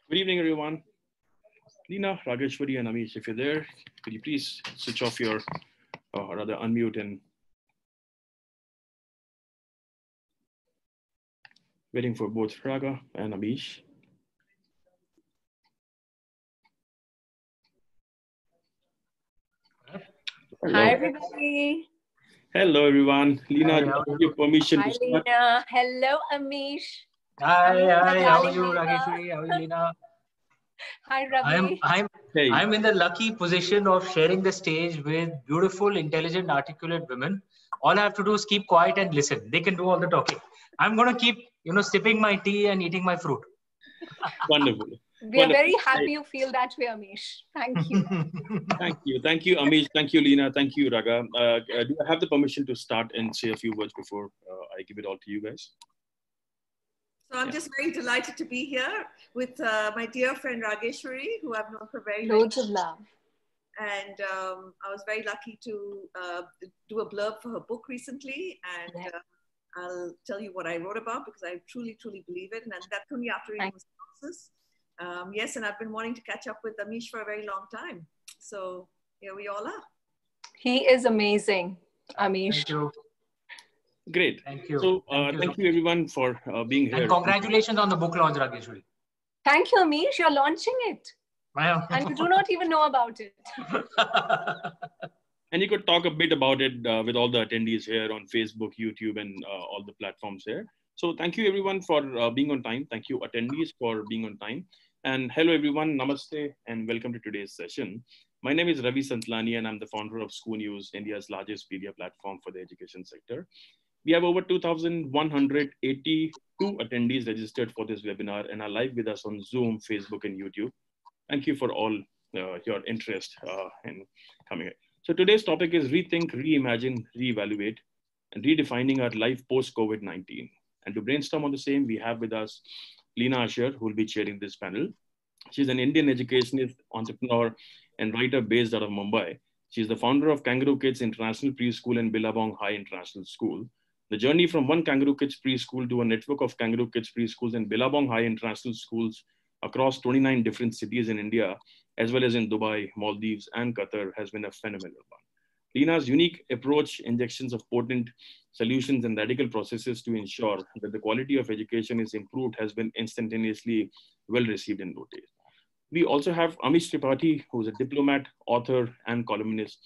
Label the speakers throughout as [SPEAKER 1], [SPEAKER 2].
[SPEAKER 1] Good evening, everyone. Lina, Rageshwari, and Amish, if you're there, could you please switch off your, or rather unmute and waiting for both Raga and Amish. Hello.
[SPEAKER 2] Hi, everybody.
[SPEAKER 1] Hello, everyone. Lina,
[SPEAKER 3] Hi,
[SPEAKER 1] do I
[SPEAKER 3] how are
[SPEAKER 1] have
[SPEAKER 3] you?
[SPEAKER 1] your permission
[SPEAKER 2] Hi,
[SPEAKER 1] to start?
[SPEAKER 2] Lena. Hello, Amish.
[SPEAKER 3] Hi,
[SPEAKER 2] Hello, my
[SPEAKER 3] hi, how are
[SPEAKER 2] darling
[SPEAKER 3] you,
[SPEAKER 2] neighbor.
[SPEAKER 3] Rageshwari? How are you, Lina?
[SPEAKER 2] Hi,
[SPEAKER 3] I'm
[SPEAKER 2] Ravi.
[SPEAKER 3] I'm
[SPEAKER 1] Hey,
[SPEAKER 3] I'm in the lucky position of sharing the stage with beautiful, intelligent, articulate women. All I have to do is keep quiet and listen. They can do all the talking. I'm gonna keep, sipping my tea and eating my fruit.
[SPEAKER 1] wonderful.
[SPEAKER 2] We are
[SPEAKER 1] Wonderful.
[SPEAKER 2] very happy you feel that way, Amish. Thank you.
[SPEAKER 1] Thank you. Thank you, Amish. Thank you, Lina. Thank you, Raga. Do I have the permission to start and say a few words before I give it all to you guys?
[SPEAKER 4] So I'm just very delighted to be here with my dear friend Rageshwari, who I've known for very long.
[SPEAKER 2] Loads of love.
[SPEAKER 4] And I was very lucky to do a blurb for her book recently. And I'll tell you what I wrote about because I truly, truly believe it. And that's only after reading the synopsis. Yes, and I've been wanting to catch up with Amish for a very long time. So here we all are.
[SPEAKER 2] He is amazing, Amish.
[SPEAKER 3] Thank you.
[SPEAKER 1] Great.
[SPEAKER 3] Thank you.
[SPEAKER 1] So thank you, everyone, for being here.
[SPEAKER 3] And congratulations on the book launch, Rageshwari.
[SPEAKER 2] Thank you, Amish. You're launching it. And you do not even know about it.
[SPEAKER 1] And you could talk a bit about it with all the attendees here on Facebook, YouTube, and all the platforms here. So thank you, everyone, for being on time. Thank you, attendees, for being on time. And hello, everyone. Namaste, and welcome to today's session. My name is Ravi Santlani, and I'm the founder of School News, India's largest media platform for the education sector. We have over 2,182 attendees registered for this webinar and are live with us on Zoom, Facebook, and YouTube. Thank you for all your interest in coming here. So today's topic is Rethink, Reimagine, Reevaluate, and redefining our life post-COVID-19. And to brainstorm on the same, we have with us Lina Asher, who will be chairing this panel. She's an Indian educationist, entrepreneur, and writer based out of Mumbai. She's the founder of Kangaroo Kids International Preschool and Billabong High International School. The journey from one Kangaroo Kids Preschool to a network of Kangaroo Kids Preschools and Billabong High International Schools across 29 different cities in India, as well as in Dubai, Maldives, and Qatar, has been a phenomenal one. Lina's unique approach, injections of potent solutions, and radical processes to ensure that the quality of education is improved has been instantaneously well received and noticed. We also have Amish Tripathi, who's a diplomat, author, and columnist.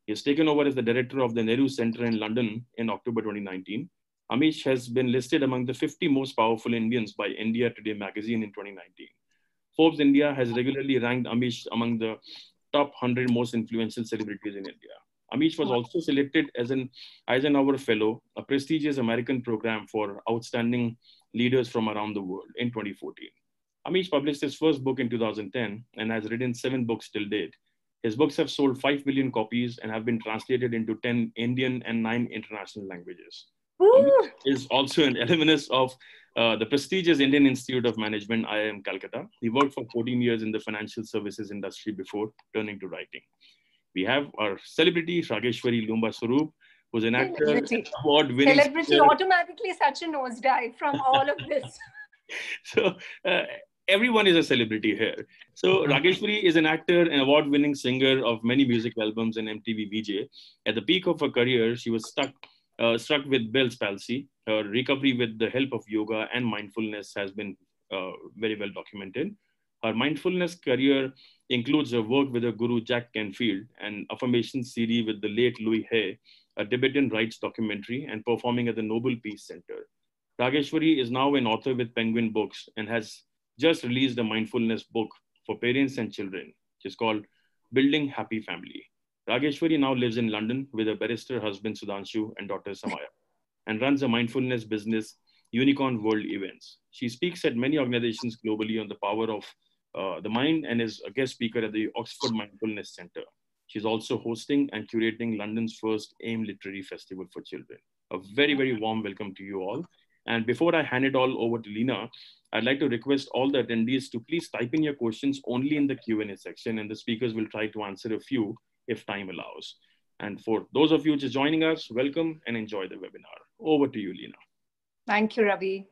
[SPEAKER 1] He has taken over as the director of the Nehru Center in London in October 2019. Amish has been listed among the 50 most powerful Indians by India Today magazine in 2019. Forbes India has regularly ranked Amish among the top 100 most influential celebrities in India. Amish was also selected as an Eisenhower Fellow, a prestigious American program for outstanding leaders from around the world in 2014. Amish published his first book in 2010 and has written 7 books till date. His books have sold 5 million copies and have been translated into 10 Indian and 9 international languages. Amish is also an alumnus of the prestigious Indian Institute of Management, IIM Calcutta. He worked for 14 years in the financial services industry before turning to writing. We have our celebrity, Rageshwari Lumba Swaroop, who's an actor, award-winning
[SPEAKER 2] Celebrity automatically such a nosedive from all of this.
[SPEAKER 1] So everyone is a celebrity here. So Rageshwari is an actor and award-winning singer of many music albums and MTV VJ. At the peak of her career, she was struck with Bell's palsy. Her recovery with the help of yoga and mindfulness has been very well documented. Her mindfulness career includes her work with her guru Jack Canfield, an affirmation CD with the late Louis Hay, a Tibetan rights documentary, and performing at the Nobel Peace Center. Rageshwari is now an author with Penguin Books and has just released a mindfulness book for parents and children, which is called Building Happy Family. Rageshwari now lives in London with her barrister husband Sudhanshu and daughter Samaya, and runs a mindfulness business, Unicorn World Events. She speaks at many organizations globally on the power of the mind and is a guest speaker at the Oxford Mindfulness Center. She's also hosting and curating London's first AIM Literary Festival for Children. A very, very warm welcome to you all. And before I hand it all over to Lina, I'd like to request all the attendees to please type in your questions only in the Q&A section, and the speakers will try to answer a few if time allows. And for those of you just joining us, welcome and enjoy the webinar. Over to you, Lina.
[SPEAKER 2] Thank you, Ravi.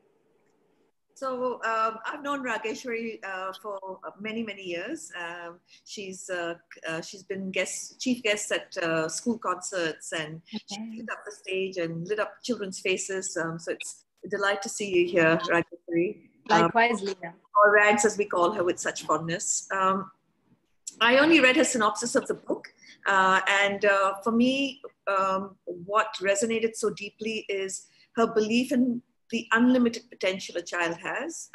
[SPEAKER 4] So I've known Rageshwari for many, many years. She's been chief guest at school concerts, and she lit up the stage and lit up children's faces. So it's a delight to see you here, Rageshwari.
[SPEAKER 2] Likewise, Leena.
[SPEAKER 4] Or Rags, as we call her with such fondness. I only read her synopsis of the book. And for me, what resonated so deeply is her belief in the unlimited potential a child has,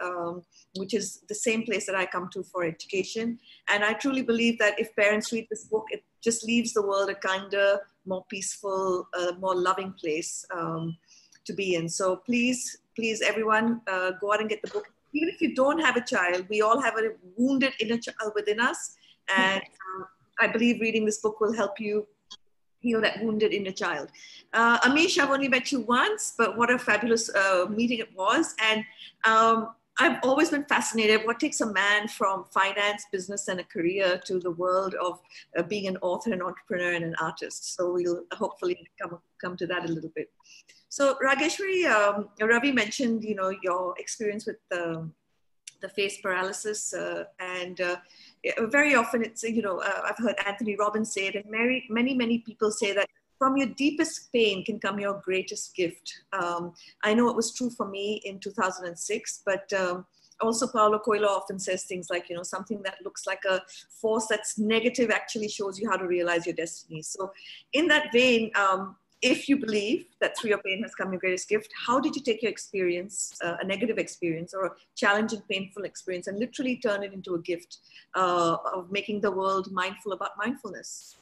[SPEAKER 4] which is the same place that I come to for education. And I truly believe that if parents read this book, it just leaves the world a kinder, more peaceful, more loving place to be in. So please, everyone, go out and get the book. Even if you don't have a child, we all have a wounded inner child within us. And I believe reading this book will help you heal that wounded inner child. Amish, I've only met you once, but what a fabulous meeting it was. And I've always been fascinated what takes a man from finance, business, and a career to the world of being an author, an entrepreneur, and an artist. So we'll hopefully come to that a little bit. So Rageshwari, Ravi mentioned, your experience with the face paralysis, and very often it's, I've heard Anthony Robbins say it, and many people say that from your deepest pain can come your greatest gift. I know it was true for me in 2006, but also Paulo Coelho often says things like, something that looks like a force that's negative actually shows you how to realize your destiny. So in that vein, if you believe that through your pain has come your greatest gift, how did you take your experience, a negative experience or a challenging, painful experience, and literally turn it into a gift of making the world mindful about mindfulness?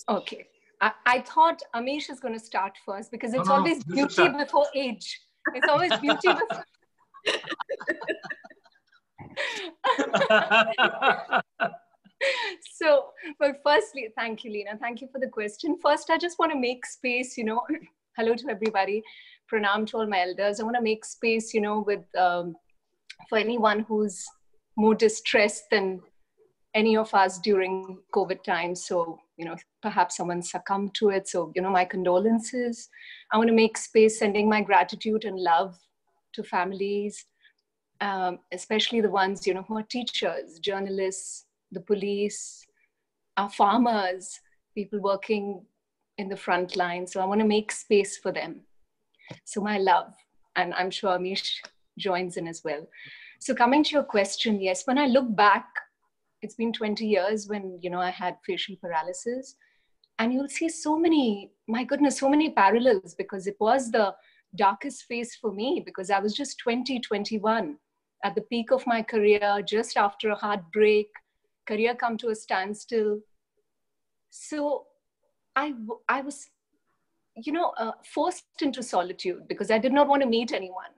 [SPEAKER 2] Okay. I thought Amish is going to start first because it's always beauty before age. It's always beauty before... So, but firstly, thank you, Leena. Thank you for the question. First, I just want to make space, hello to everybody. Pranam to all my elders. I want to make space, with, for anyone who's more distressed than any of us during COVID times. So, perhaps someone succumbed to it. So, my condolences. I want to make space, sending my gratitude and love to families, especially the ones, who are teachers, journalists, the police, our farmers, people working in the front line. So I want to make space for them. So my love, and I'm sure Amish joins in as well. So coming to your question, yes, when I look back, it's been 20 years when, I had facial paralysis, and you'll see so many, my goodness, so many parallels, because it was the darkest phase for me because I was just 20, 21 at the peak of my career, just after a heartbreak, career come to a standstill. So I was, forced into solitude because I did not want to meet anyone.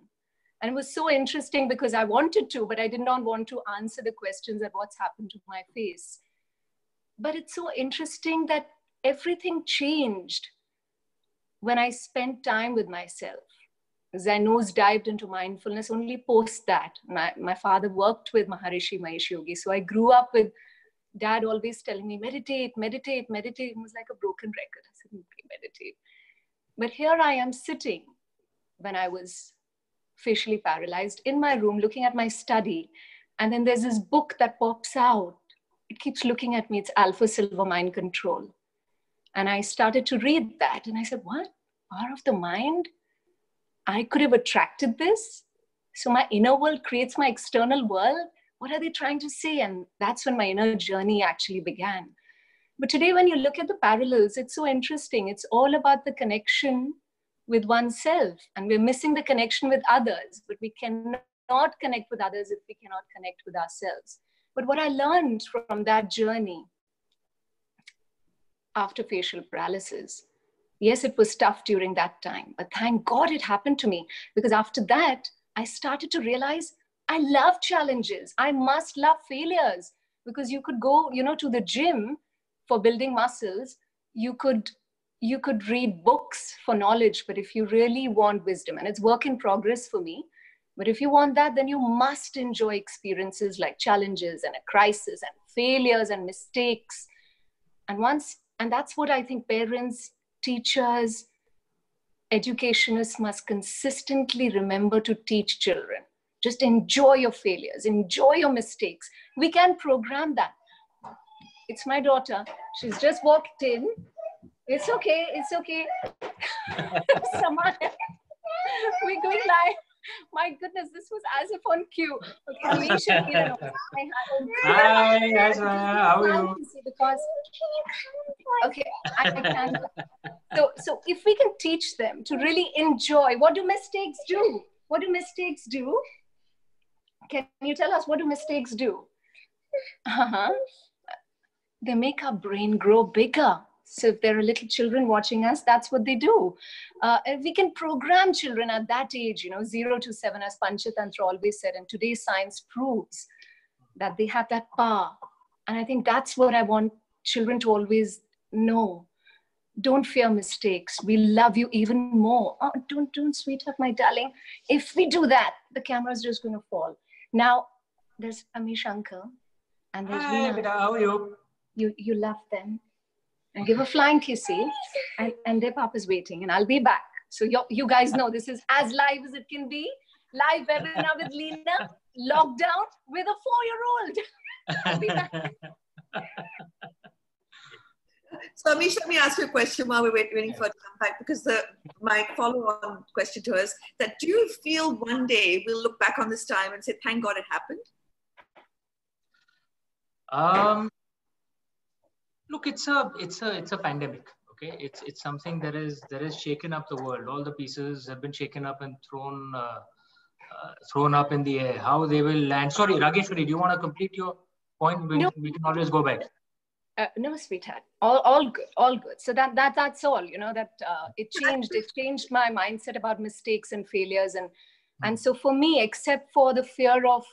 [SPEAKER 2] And it was so interesting because I wanted to, but I did not want to answer the questions at what's happened to my face. But it's so interesting that everything changed when I spent time with myself. As I nosedived into mindfulness only post that. My father worked with Maharishi Mahesh Yogi. So I grew up with Dad always telling me, meditate, meditate, meditate. It was like a broken record. I said, okay, meditate. But here I am sitting when I was facially paralyzed in my room, looking at my study. And then there's this book that pops out. It keeps looking at me. It's Alpha Silver Mind Control. And I started to read that. And I said, what? Power of the mind? I could have attracted this. So my inner world creates my external world. What are they trying to say? And that's when my inner journey actually began. But today, when you look at the parallels, it's so interesting. It's all about the connection with oneself. And we're missing the connection with others, but we cannot connect with others if we cannot connect with ourselves. But what I learned from that journey after facial paralysis, yes, it was tough during that time, but thank God it happened to me, because after that, I started to realize I love challenges. I must love failures, because you could go, to the gym for building muscles. You could read books for knowledge, but if you really want wisdom, and it's work in progress for me, but if you want that, then you must enjoy experiences like challenges and a crisis and failures and mistakes. And that's what I think parents, teachers, educationists must consistently remember to teach children. Just enjoy your failures, enjoy your mistakes. We can program that. It's my daughter. She's just walked in. It's okay. It's okay. Saman, we're going live. My goodness, this was as if on cue. Okay, Amisha,
[SPEAKER 3] hi, how are you?
[SPEAKER 2] Because, okay, I can. So if we can teach them to really enjoy, what do mistakes do? What do mistakes do? Can you tell us what do mistakes do? They make our brain grow bigger. So if there are little children watching us, that's what they do. And we can program children at that age, 0 to 7, as Panchatantra always said. And today's science proves that they have that power. And I think that's what I want children to always know. Don't fear mistakes. We love you even more. Oh, don't, sweetheart, my darling. If we do that, the camera is just going to fall. Now, there's Amish uncle. And there's
[SPEAKER 3] hi, Beta, how are you?
[SPEAKER 2] You love them. And give a flying kissy, and their papa's waiting, and I'll be back. So you guys know this is as live as it can be. Live webinar with Leena, lockdown with a 4-year-old. I'll be back.
[SPEAKER 4] So Amish, let me ask you a question while we're waiting for it to come back, because my follow-on question to her is that, do you feel one day we'll look back on this time and say, thank God it happened?
[SPEAKER 3] Look, it's a pandemic. Okay, it's something that is shaken up the world. All the pieces have been shaken up and thrown up in the air. How they will land? Sorry, Rageshwari, do you want to complete your point? We can always go back.
[SPEAKER 2] No, sweetheart. All good. So that's all. It changed my mindset about mistakes and failures, and so for me, except for the fear of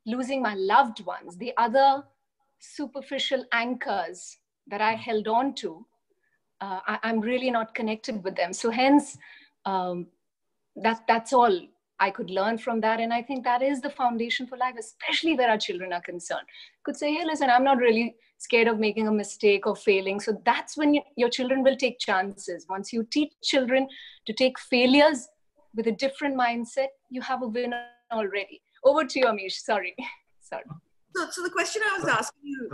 [SPEAKER 2] losing my loved ones, the other superficial anchors that I held on to, I'm really not connected with them. So hence, that's all I could learn from that. And I think that is the foundation for life, especially where our children are concerned. Could say, hey, listen, I'm not really scared of making a mistake or failing. So that's when your children will take chances. Once you teach children to take failures with a different mindset, you have a winner already. Over to you, Amish. Sorry.
[SPEAKER 4] So the question I was asking you,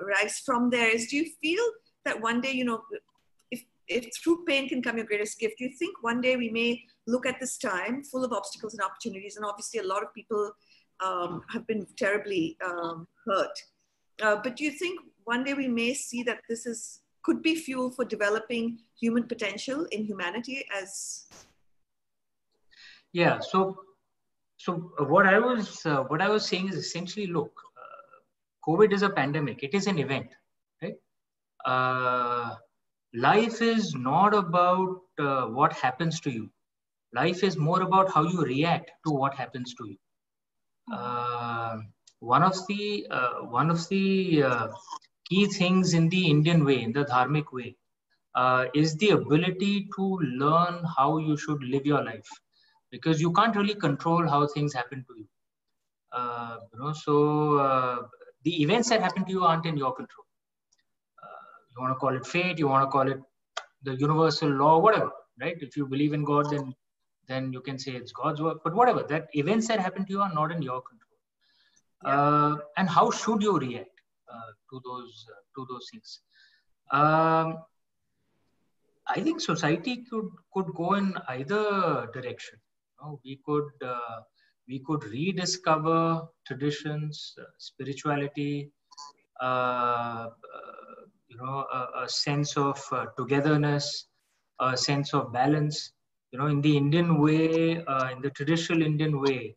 [SPEAKER 4] Rice, from there is, do you feel that one day, if through pain can come your greatest gift, do you think one day we may look at this time full of obstacles and opportunities? And obviously a lot of people have been terribly hurt. But do you think one day we may see that this could be fuel for developing human potential in humanity as?
[SPEAKER 3] Yeah, so what I was saying is essentially, look, COVID is a pandemic. It is an event, right? Life is not about what happens to you. Life is more about how you react to what happens to you. One of the key things in the Indian way, in the dharmic way, is the ability to learn how you should live your life. Because you can't really control how things happen to you. The events that happen to you aren't in your control. You want to call it fate, you want to call it the universal law, whatever, right? If you believe in God, then you can say it's God's work, but whatever, that events that happen to you are not in your control. Yeah. And how should you react to those things? I think society could go in either direction. We could rediscover traditions, spirituality, a sense of togetherness, a sense of balance. In the Indian way, in the traditional Indian way,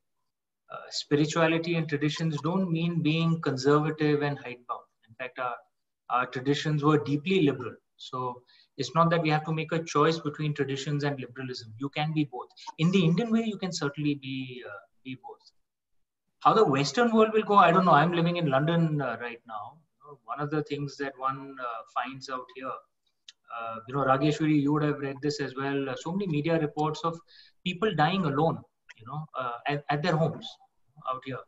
[SPEAKER 3] spirituality and traditions don't mean being conservative and hidebound. In fact, our traditions were deeply liberal. So it's not that we have to make a choice between traditions and liberalism. You can be both. In the Indian way, you can certainly be both. How the Western world will go, I don't know. I'm living in London right now. One of the things that one finds out here, Rageshwari, you would have read this as well. So many media reports of people dying alone, at their homes out here.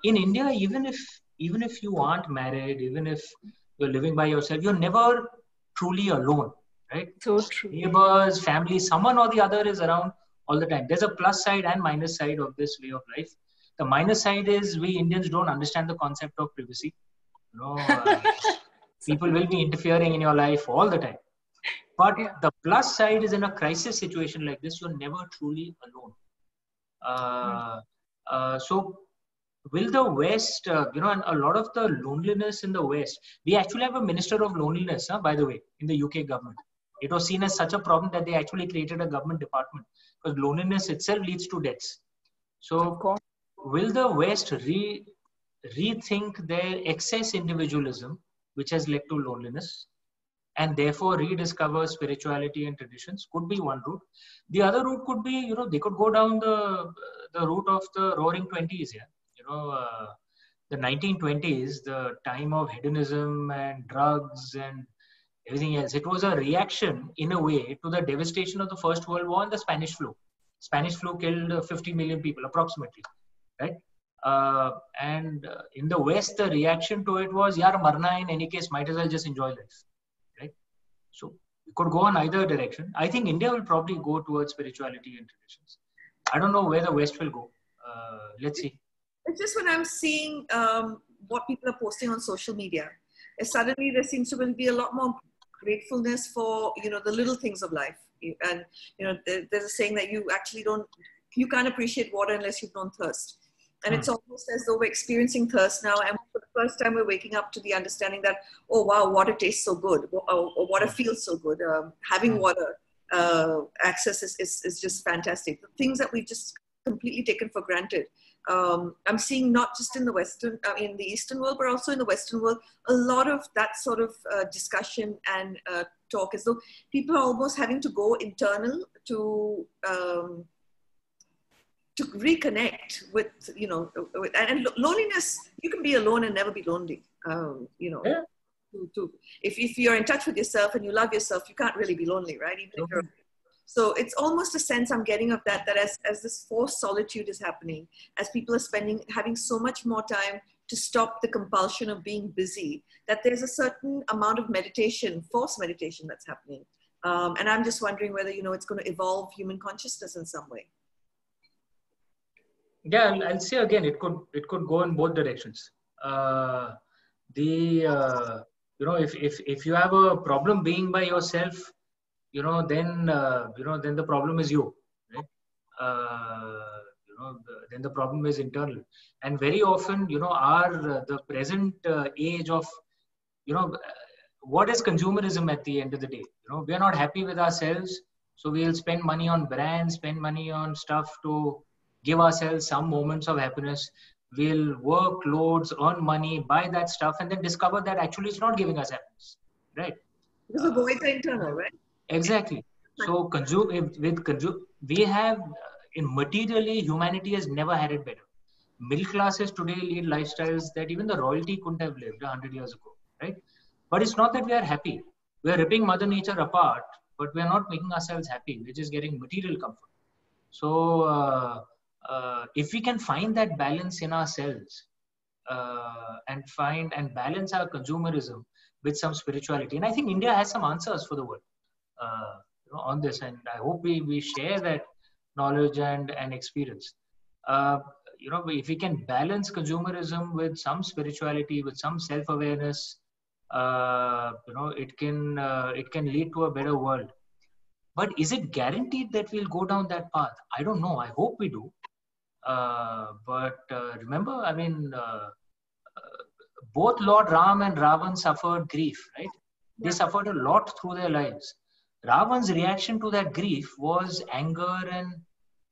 [SPEAKER 3] In India, even if you aren't married, even if you're living by yourself, you're never truly alone, right?
[SPEAKER 2] So true.
[SPEAKER 3] Neighbors, family, someone or the other is around all the time. There's a plus side and minus side of this way of life. The minus side is we Indians don't understand the concept of privacy. People will be interfering in your life all the time. But the plus side is in a crisis situation like this, you're never truly alone. So will the West, and a lot of the loneliness in the West, we actually have a minister of loneliness, by the way, in the UK government. It was seen as such a problem that they actually created a government department because loneliness itself leads to deaths. So will the West rethink their excess individualism, which has led to loneliness, and therefore rediscover spirituality and traditions? Could be one route. The other route could be, they could go down the route of the Roaring 20s. The 1920s, the time of hedonism and drugs and everything else. It was a reaction, in a way, to the devastation of the First World War and the Spanish flu. Spanish flu killed 50 million people, approximately, right? And in the West, the reaction to it was, yaar, marna in any case, might as well just enjoy life, right? So it could go on either direction. I think India will probably go towards spirituality and traditions. I don't know where the West will go. Let's see.
[SPEAKER 4] It's just when I'm seeing what people are posting on social media, suddenly there seems to be a lot more gratefulness for, the little things of life. And, there's a saying that you can't appreciate water unless you've known thirst. And it's almost as though we're experiencing thirst now. And for the first time, we're waking up to the understanding that, oh, wow, water tastes so good. Or water feels so good. Having water access is just fantastic. The things that we've just completely taken for granted. I'm seeing not just in the Eastern world, but also in the Western world, a lot of that sort of discussion and talk, as though people are almost having to go internal to reconnect with, and loneliness. You can be alone and never be lonely.
[SPEAKER 3] Yeah.
[SPEAKER 4] If you're in touch with yourself and you love yourself, you can't really be lonely, right? Even if you're. So it's almost a sense I'm getting of that as this forced solitude is happening, as people are having so much more time to stop the compulsion of being busy, that there's a certain amount of meditation, forced meditation that's happening. And I'm just wondering whether, it's going to evolve human consciousness in some way.
[SPEAKER 3] Yeah, I'll say again, it could go in both directions. If you have a problem being by yourself, then the problem is you, right? Then the problem is internal. And very often, the present age of, what is consumerism at the end of the day? We are not happy with ourselves. So we'll spend money on brands, spend money on stuff to give ourselves some moments of happiness. We'll work loads, earn money, buy that stuff, and then discover that actually it's not giving us happiness, right?
[SPEAKER 4] Because the voids are internal, right?
[SPEAKER 3] Exactly. So we have, in materially, humanity has never had it better. Middle classes today lead lifestyles that even the royalty couldn't have lived 100 years ago, right? But it's not that we are happy. We are ripping Mother Nature apart, but we are not making ourselves happy. We're just getting material comfort. So if we can find that balance in ourselves and balance our consumerism with some spirituality, and I think India has some answers for the world on this, and I hope we share that knowledge and experience. If we can balance consumerism with some spirituality, with some self-awareness, it can lead to a better world. But is it guaranteed that we'll go down that path? I don't know. I hope we do. But remember, both Lord Ram and Ravan suffered grief, right? They suffered a lot through their lives. Ravan's reaction to that grief was anger and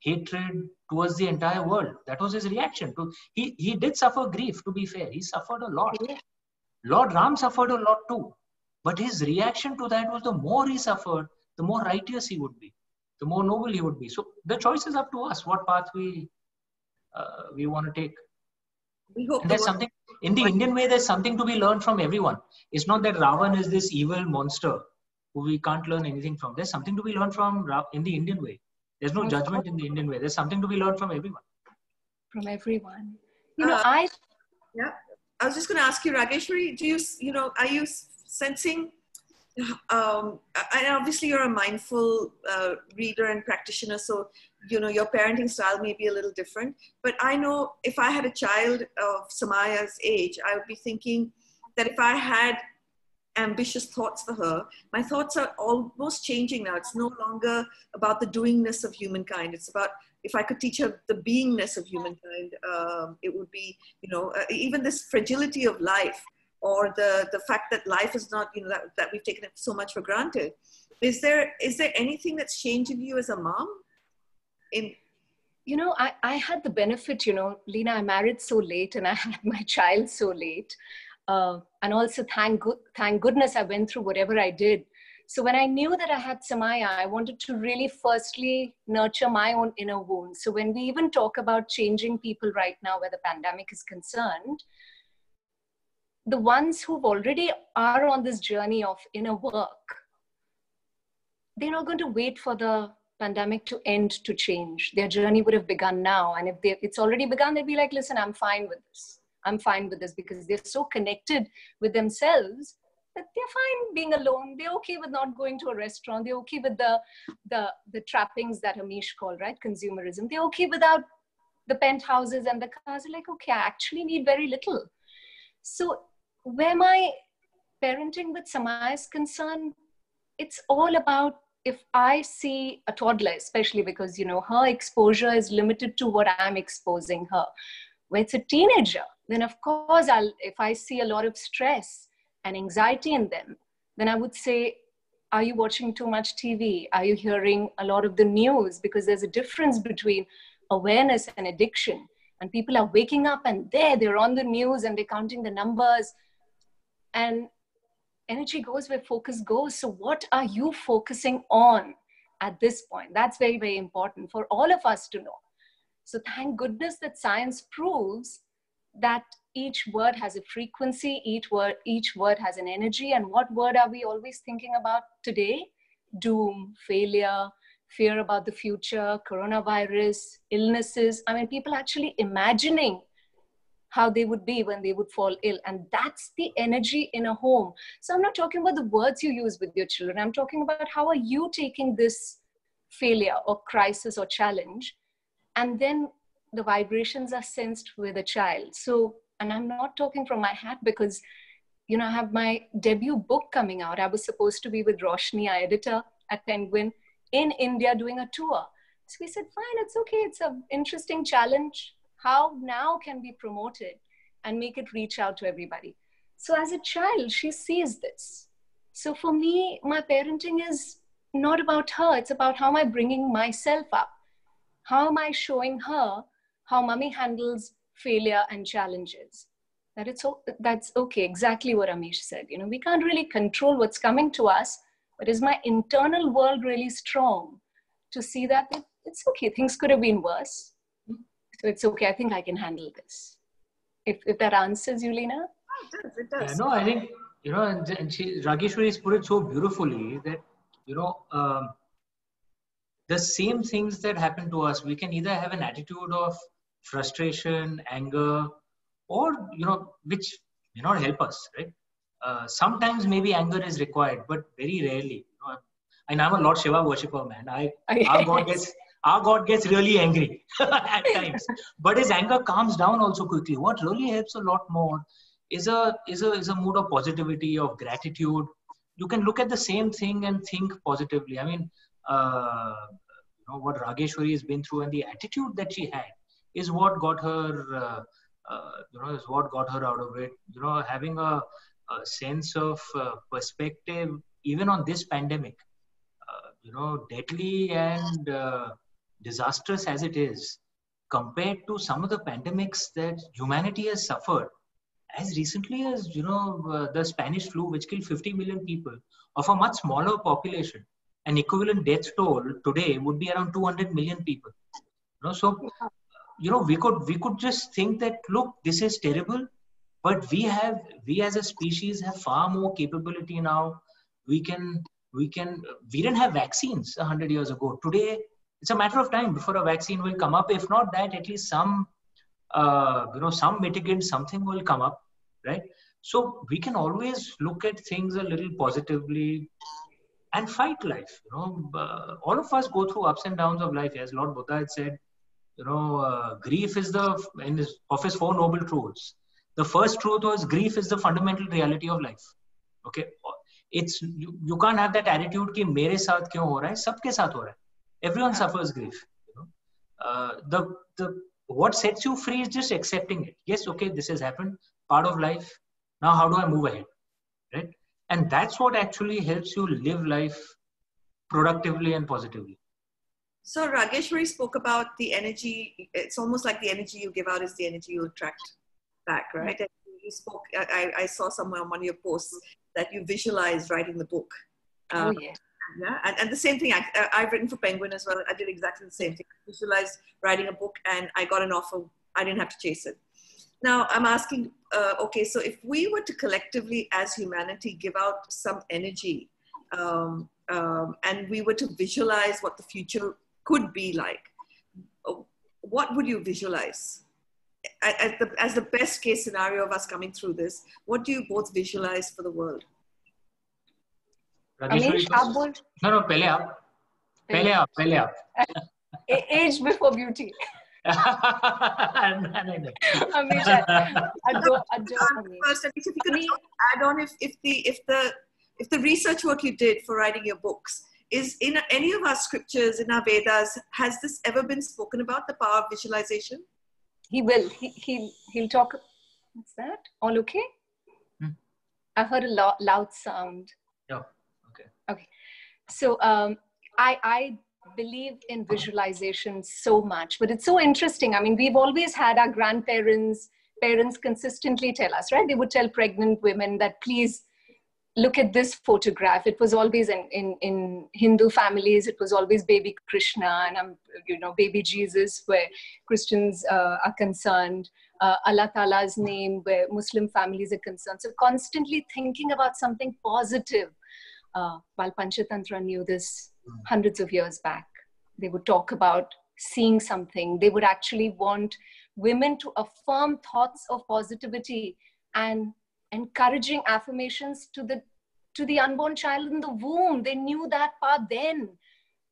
[SPEAKER 3] hatred towards the entire world. That was his reaction. He did suffer grief, to be fair. He suffered a lot. Lord Ram suffered a lot too. But his reaction to that was, the more he suffered, the more righteous he would be, the more noble he would be. So the choice is up to us, what path we want to take.
[SPEAKER 4] We hope
[SPEAKER 3] and there's something in the Indian way. There's something to be learned from everyone. It's not that Ravan is this evil monster who we can't learn anything from. There's something to be learned from in the Indian way. There's no judgment in the Indian way. There's something to be learned from everyone.
[SPEAKER 2] From everyone.
[SPEAKER 4] I was just going to ask you, Rageshwari, are you sensing And obviously you're a mindful reader and practitioner, so you know your parenting style may be a little different. But I know if I had a child of Samaya's age, I would be thinking that if I had ambitious thoughts for her, my thoughts are almost changing now. It's no longer about the doingness of humankind. It's about, if I could teach her the beingness of humankind, it would be, you know, even this fragility of life, or the fact that life is not, you know, that we've taken it so much for granted. Is there anything that's changed in you as a mom?
[SPEAKER 2] You know, I had the benefit, you know, Leena, I married so late and I had my child so late. And also thank goodness I went through whatever I did. So when I knew that I had Samaya, I wanted to really firstly nurture my own inner wounds. So when we even talk about changing people right now where the pandemic is concerned, the ones who already are on this journey of inner work, they're not going to wait for the pandemic to end to change. Their journey would have begun now. And if it's already begun, they'd be like, listen, I'm fine with this. I'm fine with this, because they're so connected with themselves that they're fine being alone. They're okay with not going to a restaurant. They're okay with the trappings that Amish called, right? Consumerism. They're okay without the penthouses and the cars. They're like, okay, I actually need very little. So where my parenting with Samaya is concerned, it's all about, if I see a toddler, especially because, you know, her exposure is limited to what I'm exposing her. When it's a teenager, then of course, if I see a lot of stress and anxiety in them, then I would say, are you watching too much TV? Are you hearing a lot of the news? Because there's a difference between awareness and addiction. And people are waking up and they're on the news and they're counting the numbers. And energy goes where focus goes. So what are you focusing on at this point? That's very, very important for all of us to know. So thank goodness that science proves that each word has a frequency, each word has an energy. And what word are we always thinking about today? Doom, failure, fear about the future, coronavirus, illnesses. I mean, people actually imagining how they would be when they would fall ill. And that's the energy in a home. So I'm not talking about the words you use with your children. I'm talking about how are you taking this failure or crisis or challenge, and then the vibrations are sensed with a child. So, and I'm not talking from my hat because, you know, I have my debut book coming out. I was supposed to be with Roshni, our editor at Penguin, in India doing a tour. So we said, fine, it's okay. It's an interesting challenge. How now can we promote it and make it reach out to everybody? So as a child, she sees this. So for me, my parenting is not about her. It's about how am I bringing myself up? How am I showing her how mommy handles failure and challenges? That's okay, exactly what Amish said. You know, we can't really control what's coming to us, but is my internal world really strong to see that it's okay, things could have been worse. So it's okay, I think I can handle this. If that answers you, Leena?
[SPEAKER 4] It does.
[SPEAKER 3] Yeah, no, I think, you know, and Rageshwari's put it so beautifully that, you know, the same things that happen to us, we can either have an attitude of frustration, anger, or, you know, which may not help us, right? Sometimes maybe anger is required, but very rarely. You know, and I'm a Lord Shiva worshipper, man. Our God gets really angry at times, but his anger calms down also quickly. What really helps a lot more is a mood of positivity, of gratitude. You can look at the same thing and think positively. I mean, you know, what Rageshwari has been through and the attitude that she had is what got her, you know, is what got her out of it. You know, having a sense of perspective, even on this pandemic, you know, deadly and disastrous as it is, compared to some of the pandemics that humanity has suffered, as recently as, you know, the Spanish flu, which killed 50 million people of a much smaller population. An equivalent death toll today would be around 200 million people. You know, so, you know, we could just think that, look, this is terrible, but we as a species have far more capability now. We didn't have vaccines 100 years ago. Today, it's a matter of time before a vaccine will come up. If not that, at least some, you know, some mitigant, something will come up, right? So we can always look at things a little positively and fight life. All of us go through ups and downs of life. As Lord Buddha had said, grief is of his 4 noble truths. The first truth was grief is the fundamental reality of life. Okay, you can't have that attitude कि मेरे साथ क्यों हो रहा है, सबके साथ हो रहा है. Everyone suffers grief. What sets you free is just accepting it. Yes, okay, this has happened, part of life. Now, how do I move ahead, right? And that's what actually helps you live life productively and positively.
[SPEAKER 4] So Rageshwari spoke about the energy. It's almost like the energy you give out is the energy you attract back, right? And you spoke. I saw somewhere on one of your posts that you visualized writing the book.
[SPEAKER 2] Oh yeah.
[SPEAKER 4] Yeah, and the same thing. I've written for Penguin as well. I did exactly the same thing. I visualized writing a book, and I got an offer. I didn't have to chase it. Now I'm asking. Okay, so if we were to collectively, as humanity, give out some energy, and we were to visualize what the future could be like, what would you visualize as the best case scenario of us coming through this? What do you both visualize for the world?
[SPEAKER 2] Amish, आप बोल.
[SPEAKER 3] No, पहले आप.
[SPEAKER 2] Age before beauty.
[SPEAKER 3] No.
[SPEAKER 2] Amish,
[SPEAKER 4] First, if you could add on, if the research work you did for writing your books is in any of our scriptures, in our Vedas, has this ever been spoken about, the power of visualization?
[SPEAKER 2] He will. He'll talk. What's that? All okay? I heard a loud sound.
[SPEAKER 3] Yeah.
[SPEAKER 2] Okay. So I believe in visualization so much, but it's so interesting. I mean, we've always had our parents consistently tell us, right? They would tell pregnant women that please look at this photograph. It was always in Hindu families, it was always baby Krishna and baby Jesus, where Christians are concerned. Allah Ta'ala's name, where Muslim families are concerned. So constantly thinking about something positive. While Panchatantra knew this hundreds of years back, they would talk about seeing something. They would actually want women to affirm thoughts of positivity and encouraging affirmations to the unborn child in the womb. They knew that part then.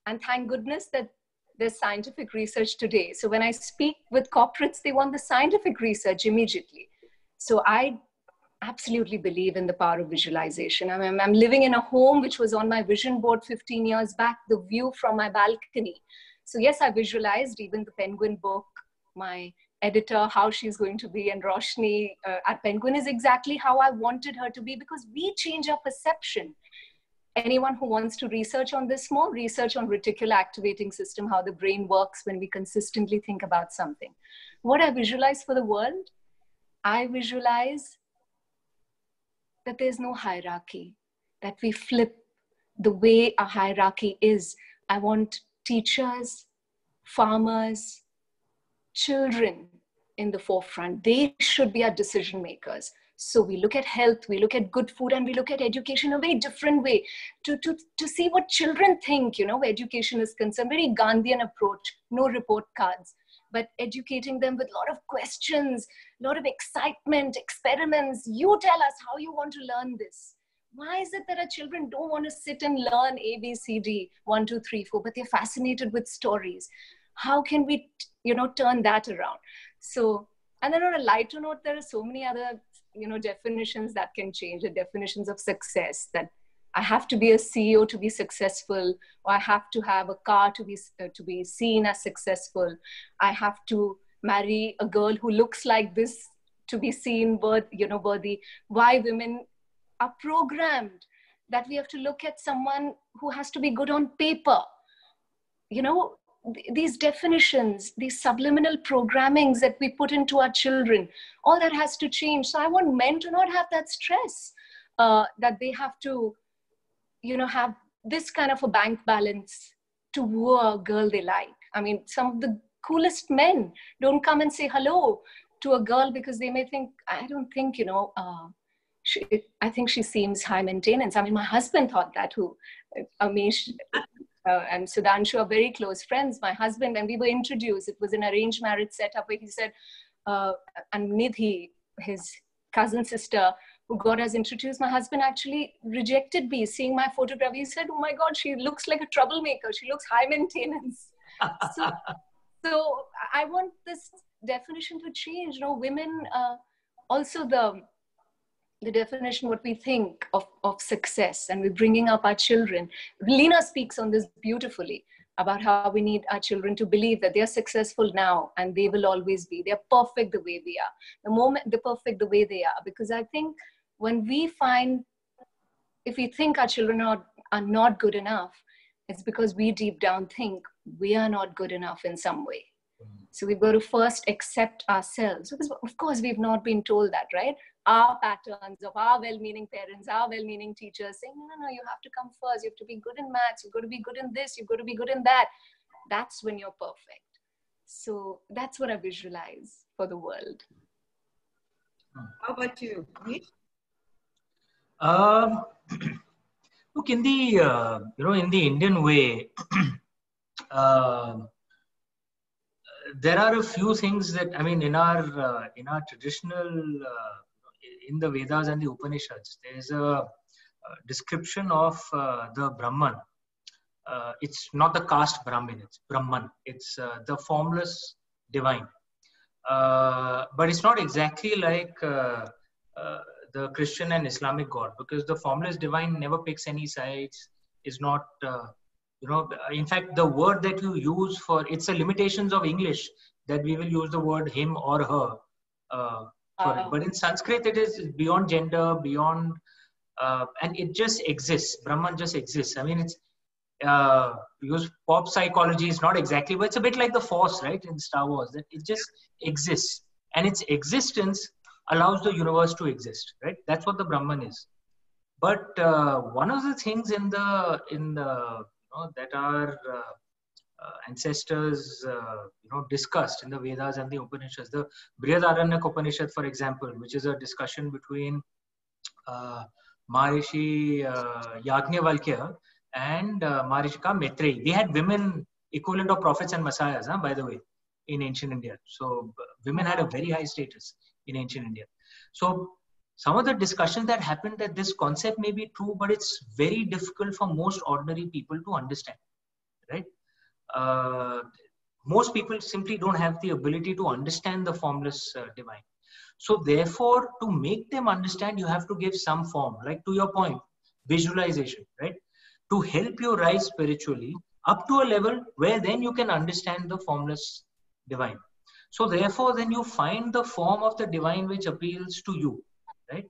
[SPEAKER 2] And thank goodness that there's scientific research today. So when I speak with corporates, they want the scientific research immediately. So I absolutely believe in the power of visualization. I'm living in a home which was on my vision board 15 years back, the view from my balcony. So yes, I visualized even the Penguin book, my editor, how she's going to be, and Roshni at Penguin is exactly how I wanted her to be, because we change our perception. Anyone who wants to research on this more, research on reticular activating system, how the brain works when we consistently think about something. What I visualize for the world, I visualize that there's no hierarchy, that we flip the way a hierarchy is. I want teachers, farmers, children in the forefront. They should be our decision makers. So we look at health, we look at good food, and we look at education in a very different way to see what children think, where education is concerned. Very Gandhian approach, no report cards, but educating them with a lot of questions, a lot of excitement, experiments. You tell us how you want to learn this. Why is it that our children don't want to sit and learn A, B, C, D, 1, 2, 3, 4, but they're fascinated with stories? How can we, turn that around? So, and then on a lighter note, there are so many other, definitions that can change, the definitions of success, that I have to be a CEO to be successful, or I have to have a car to be seen as successful. I have to marry a girl who looks like this to be seen worthy. Why women are programmed that we have to look at someone who has to be good on paper. These definitions, these subliminal programmings that we put into our children, all that has to change. So I want men to not have that stress, that they have to, have this kind of a bank balance to woo a girl they like. I mean, some of the coolest men don't come and say hello to a girl because they may think, I don't think, I think she seems high maintenance. I mean, my husband thought that, Amish and Sudhanshu are very close friends. My husband, and we were introduced, it was an arranged marriage setup where he said, and Nidhi, his cousin sister, who God has introduced. My husband actually rejected me, seeing my photograph. He said, oh my God, she looks like a troublemaker. She looks high maintenance. So I want this definition to change. Women, also the definition, what we think of success, and we're bringing up our children. Leena speaks on this beautifully, about how we need our children to believe that they're successful now and they will always be. They're perfect the way they are. The moment they're perfect the way they are. Because I think when we find, if we think our children are not good enough, it's because we deep down think we are not good enough in some way. So we've got to first accept ourselves. Because of course we've not been told that, right? Our patterns of our well-meaning parents, our well-meaning teachers saying, no, you have to come first. You have to be good in maths. You've got to be good in this. You've got to be good in that. That's when you're perfect. So that's what I visualize for the world.
[SPEAKER 4] How about you, Nish?
[SPEAKER 3] Look, in the in the Indian way, there are a few things that, I mean, in our traditional, in the Vedas and the Upanishads, there is a description of the Brahman. It's not the caste Brahmin, it's Brahman. It's the formless divine. But it's not exactly like the Christian and Islamic God, because the formless divine never picks any sides, is not, in fact, the word that you use for, it's the limitations of English that we will use the word him or her for it. But in Sanskrit, it is beyond gender, beyond, and it just exists. Brahman just exists. I mean, it's, because pop psychology is not exactly, but it's a bit like the Force, right, in Star Wars, that it just exists. And its existence allows the universe to exist, right? That's what the Brahman is. But one of the things in the that our ancestors discussed in the Vedas and the Upanishads, the Brihadaranyaka Upanishad, for example, which is a discussion between Maharishi Yajnavalkya and Maharishika Maitreyi. They had women equivalent of prophets and messiahs, by the way, in ancient India. So women had a very high status in ancient India. So some of the discussions that happened, that this concept may be true, but it's very difficult for most ordinary people to understand, right? Most people simply don't have the ability to understand the formless divine. So therefore, to make them understand, you have to give some form, like to your point, visualization, right? To help you rise spiritually up to a level where then you can understand the formless divine. So therefore, then you find the form of the divine which appeals to you, right?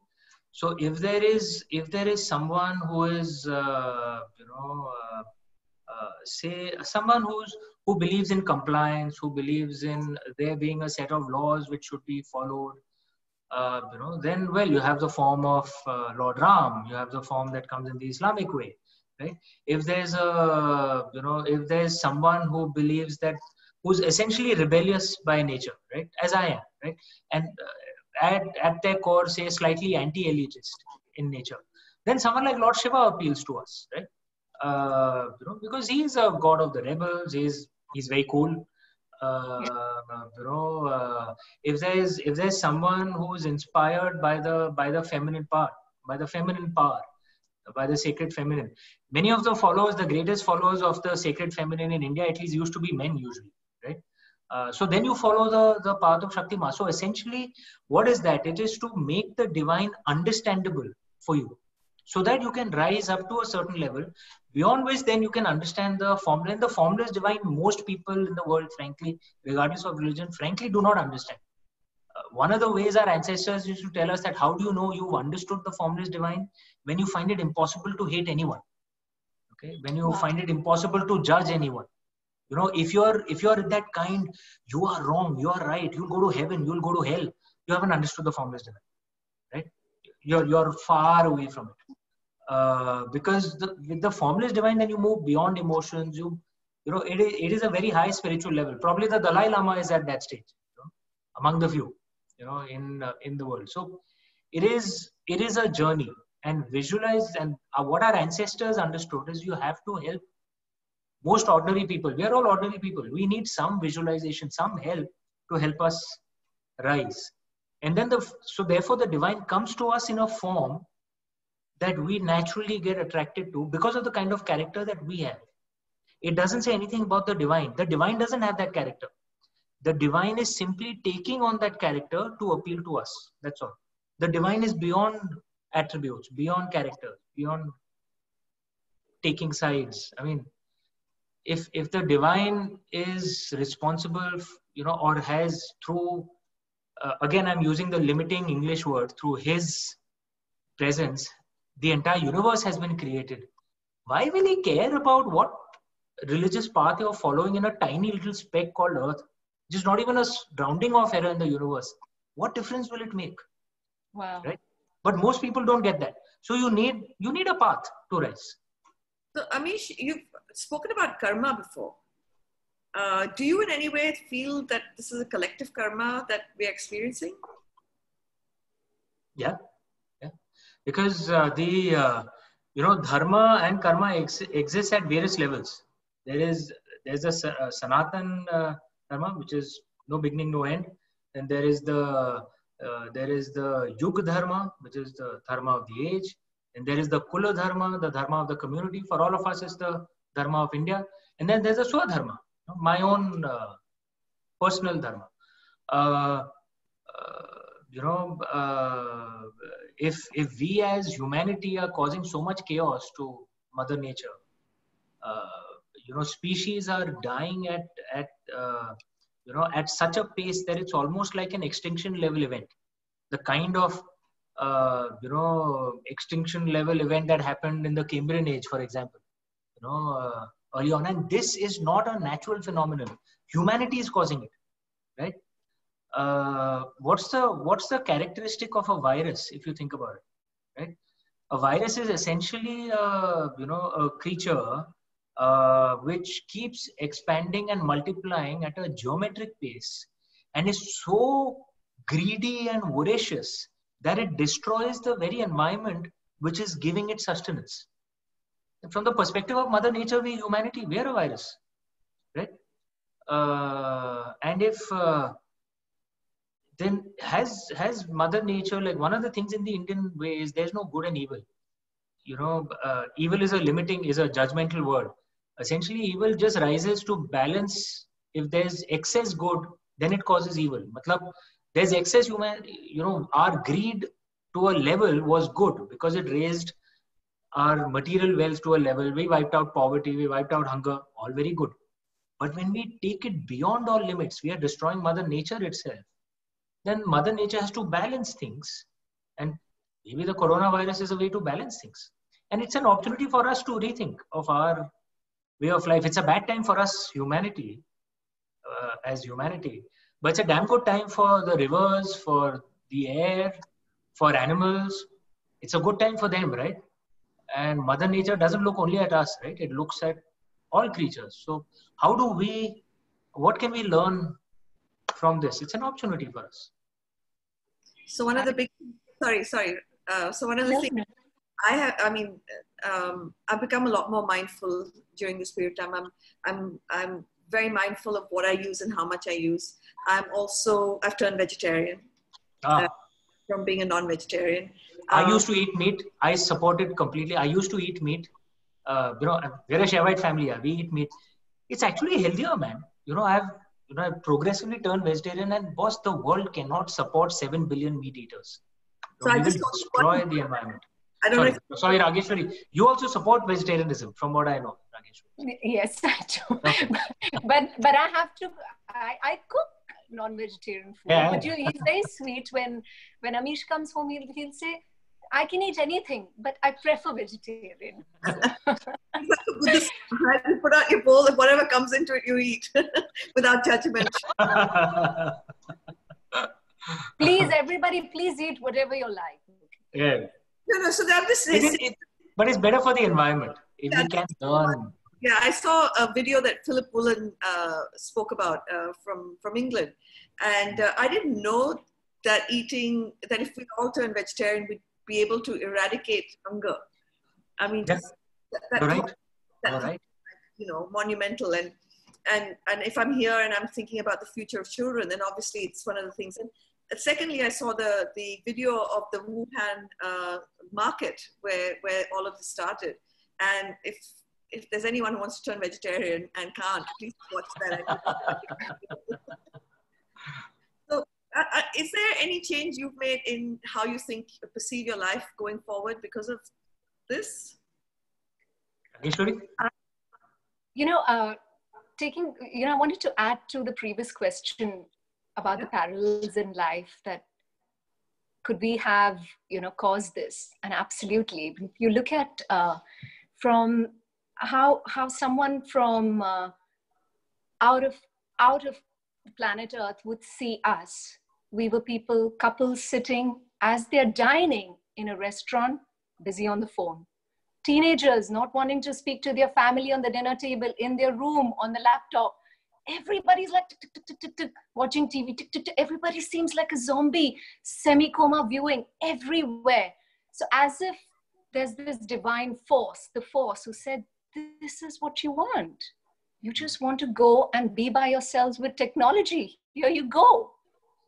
[SPEAKER 3] So if there is someone who is, say someone who believes in compliance, who believes in there being a set of laws which should be followed, then, well, you have the form of Lord Ram, you have the form that comes in the Islamic way, right? If there's if there's someone who believes that, who's essentially rebellious by nature, right? As I am, right? And at their core, say, slightly anti-elitist in nature, then someone like Lord Shiva appeals to us, right? Because he's a god of the rebels, he's very cool. If there's someone who's inspired by the feminine part, by the sacred feminine, many of the followers, the greatest followers of the sacred feminine in India, at least, used to be men usually, right? So then you follow the path of Shakti Ma. So essentially, what is that? It is to make the divine understandable for you, so that you can rise up to a certain level, beyond which then you can understand the formula. And the formless divine, most people in the world, frankly, regardless of religion, frankly, do not understand. One of the ways our ancestors used to tell us that, how do you know you've understood the formless divine? When you find it impossible to hate anyone, okay? When you find it impossible to judge anyone. If you're that kind, you are wrong, you are right, you'll go to heaven, you'll go to hell. You haven't understood the formless divine, right? You're far away from it. Because with the formless divine, then you move beyond emotions. It is a very high spiritual level. Probably the Dalai Lama is at that stage, among the few, in the world. So it is a journey, and visualize. And what our ancestors understood is, you have to help most ordinary people. We are all ordinary people. We need some visualization, some help to help us rise. And then so therefore the divine comes to us in a form that we naturally get attracted to because of the kind of character that we have. It doesn't say anything about the divine. The divine doesn't have that character. The divine is simply taking on that character to appeal to us. That's all. The divine is beyond attributes, beyond character, beyond taking sides. I mean, if the divine is responsible, or has through, again, I'm using the limiting English word, through his presence, the entire universe has been created. Why will he care about what religious path you're following in a tiny little speck called Earth? Which is not even a rounding off error in the universe. What difference will it make?
[SPEAKER 2] Wow.
[SPEAKER 3] Right? But most people don't get that. So you need a path to rise.
[SPEAKER 4] So Amish, you've spoken about karma before. Do you in any way feel that this is a collective karma that we're experiencing?
[SPEAKER 3] Yeah. Because dharma and karma exist at various levels. There's a Sanatan dharma, which is no beginning, no end. And there is the Yuga dharma, which is the dharma of the age. And there is the Kula dharma, the dharma of the community. For all of us, it's the dharma of India. And then there's the Swadharma, my own personal dharma. If we as humanity are causing so much chaos to Mother Nature, species are dying at such a pace that it's almost like an extinction level event. The kind of extinction level event that happened in the Cambrian age, for example, early on. And this is not a natural phenomenon. Humanity is causing it, right? What's the characteristic of a virus, if you think about it, right? A virus is essentially a creature which keeps expanding and multiplying at a geometric pace and is so greedy and voracious that it destroys the very environment which is giving it sustenance. And from the perspective of Mother Nature, humanity, we are a virus, right? And if then has Mother Nature, like, one of the things in the Indian way is there's no good and evil. Evil is a judgmental word. Essentially, evil just rises to balance. If there's excess good, then it causes evil. Matlab, there's excess our greed to a level was good because it raised our material wealth to a level. We wiped out poverty, we wiped out hunger, all very good. But when we take it beyond all limits, we are destroying Mother Nature itself. Then Mother Nature has to balance things. And maybe the coronavirus is a way to balance things. And it's an opportunity for us to rethink of our way of life. It's a bad time for us, humanity, as humanity. But it's a damn good time for the rivers, for the air, for animals. It's a good time for them, right? And Mother Nature doesn't look only at us, right? It looks at all creatures. So what can we learn from this? It's an opportunity for us.
[SPEAKER 4] So one of the big, so one of the things I've become a lot more mindful during this period of time. I'm very mindful of what I use and how much I use. I've turned vegetarian from being a non-vegetarian.
[SPEAKER 3] I used to eat meat. I support it completely. I used to eat meat. We're a Shaivite family. We eat meat. It's actually healthier, man. I've progressively turned vegetarian, and boss, the world cannot support 7 billion meat eaters.
[SPEAKER 4] So I just
[SPEAKER 3] destroy the environment.
[SPEAKER 2] Sorry,
[SPEAKER 3] Rageshwari. You also support vegetarianism, from what I know, Rageshwari.
[SPEAKER 2] Yes, I do. Okay. but I have to. I cook non-vegetarian food.
[SPEAKER 3] Yeah.
[SPEAKER 2] But he's very sweet. When Amish comes home, he'll say, "I can eat anything, but I prefer vegetarian."
[SPEAKER 4] You put out your bowl and whatever comes into it, you eat without judgment.
[SPEAKER 2] Please, everybody, please eat whatever you like.
[SPEAKER 3] Yeah.
[SPEAKER 4] No. So I'm just saying.
[SPEAKER 3] But it's better for the environment if we can learn.
[SPEAKER 4] Yeah, I saw a video that Philip Woolen spoke about from England, and I didn't know that if we all turn vegetarian, we'd be able to eradicate hunger. I mean,
[SPEAKER 3] yes. Right.
[SPEAKER 4] Monumental. And if I'm here and I'm thinking about the future of children, then obviously it's one of the things. And secondly, I saw the video of the Wuhan market where all of this started. And if there's anyone who wants to turn vegetarian and can't, please watch that. So, is there any change you've made in how you perceive your life going forward because of this?
[SPEAKER 2] You know, I wanted to add to the previous question about the parallels in life, that could we have, caused this? And absolutely. If you look at from how someone from out of planet Earth would see us. We were couples sitting as they're dining in a restaurant, busy on the phone. Teenagers not wanting to speak to their family on the dinner table, in their room, on the laptop. Everybody's like tick, tick, tick, tick, tick, watching TV. Tick, tick, tick. Everybody seems like a zombie, semi-coma viewing everywhere. So as if there's this divine force, the force who said, this is what you want. You just want to go and be by yourselves with technology. Here you go.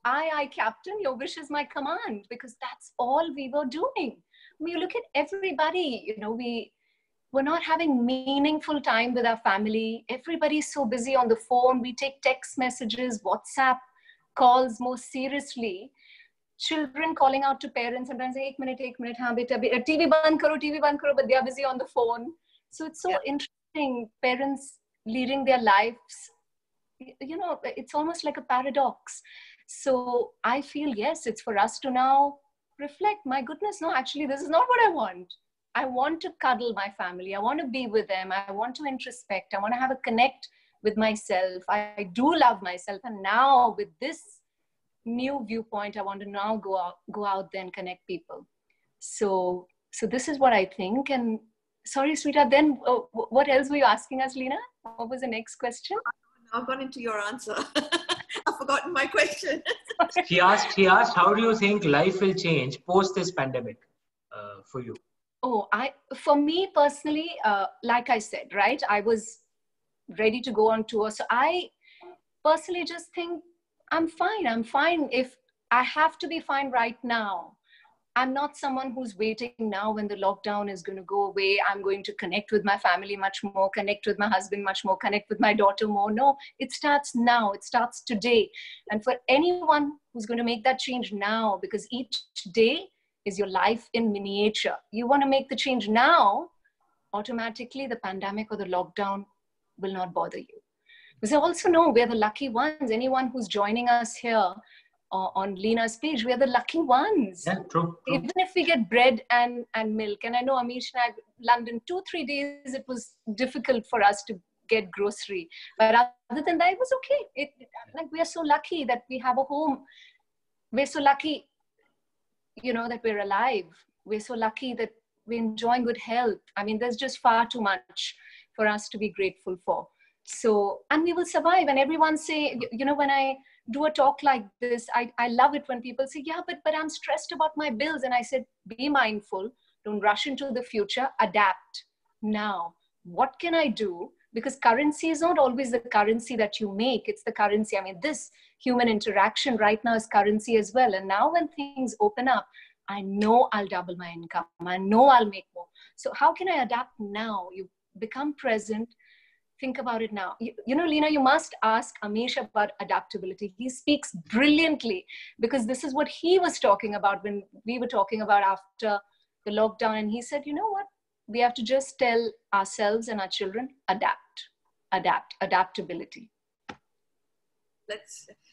[SPEAKER 2] Aye, Captain, your wish is my command, because that's all we were doing. When you look at everybody, we're not having meaningful time with our family. Everybody's so busy on the phone. We take text messages, WhatsApp calls more seriously. Children calling out to parents, sometimes say, "Ek minute, haan beta, TV band karo," but they are busy on the phone. So it's so interesting, parents leading their lives. It's almost like a paradox. So I feel, yes, it's for us to now reflect, my goodness, no, actually, this is not what I want. I want to cuddle my family. I want to be with them. I want to introspect. I want to have a connect with myself. I do love myself. And now with this new viewpoint, I want to now go out there and connect people. So this is what I think. And sorry, sweetheart, then what else were you asking us, Leena? What was the next question?
[SPEAKER 4] I've gone into your answer. I've forgotten my question.
[SPEAKER 3] He asked, how do you think life will change post this pandemic for you?
[SPEAKER 2] For me personally, like I said, right, I was ready to go on tour. So I personally just think I'm fine. If I have to be fine right now, I'm not someone who's waiting now when the lockdown is going to go away. I'm going to connect with my family much more, connect with my husband much more, connect with my daughter more. No, it starts now. It starts today. And for anyone who's going to make that change now, because each day is your life in miniature. You want to make the change now, automatically the pandemic or the lockdown will not bother you. Because I also know we're the lucky ones. Anyone who's joining us here on Leena's page, we are the lucky ones.
[SPEAKER 3] Yeah, true.
[SPEAKER 2] Even if we get bread and milk, and I know Amish and I, London, 2-3 days, it was difficult for us to get grocery. But other than that, it was okay. Like, we are so lucky that we have a home. We're so lucky, that we're alive. We're so lucky that we're enjoying good health. I mean, there's just far too much for us to be grateful for. So, and we will survive. And everyone say, when I do a talk like this, I love it when people say, yeah, but I'm stressed about my bills. And I said, be mindful, don't rush into the future, adapt now. What can I do? Because currency is not always the currency that you make, it's the currency. I mean, this human interaction right now is currency as well. And now when things open up, I know I'll double my income. I know I'll make more. So how can I adapt now? You become present. Think about it now. Leena, you must ask Amish about adaptability. He speaks brilliantly, because this is what he was talking about when we were talking about after the lockdown. And he said, you know what? We have to just tell ourselves and our children, adaptability.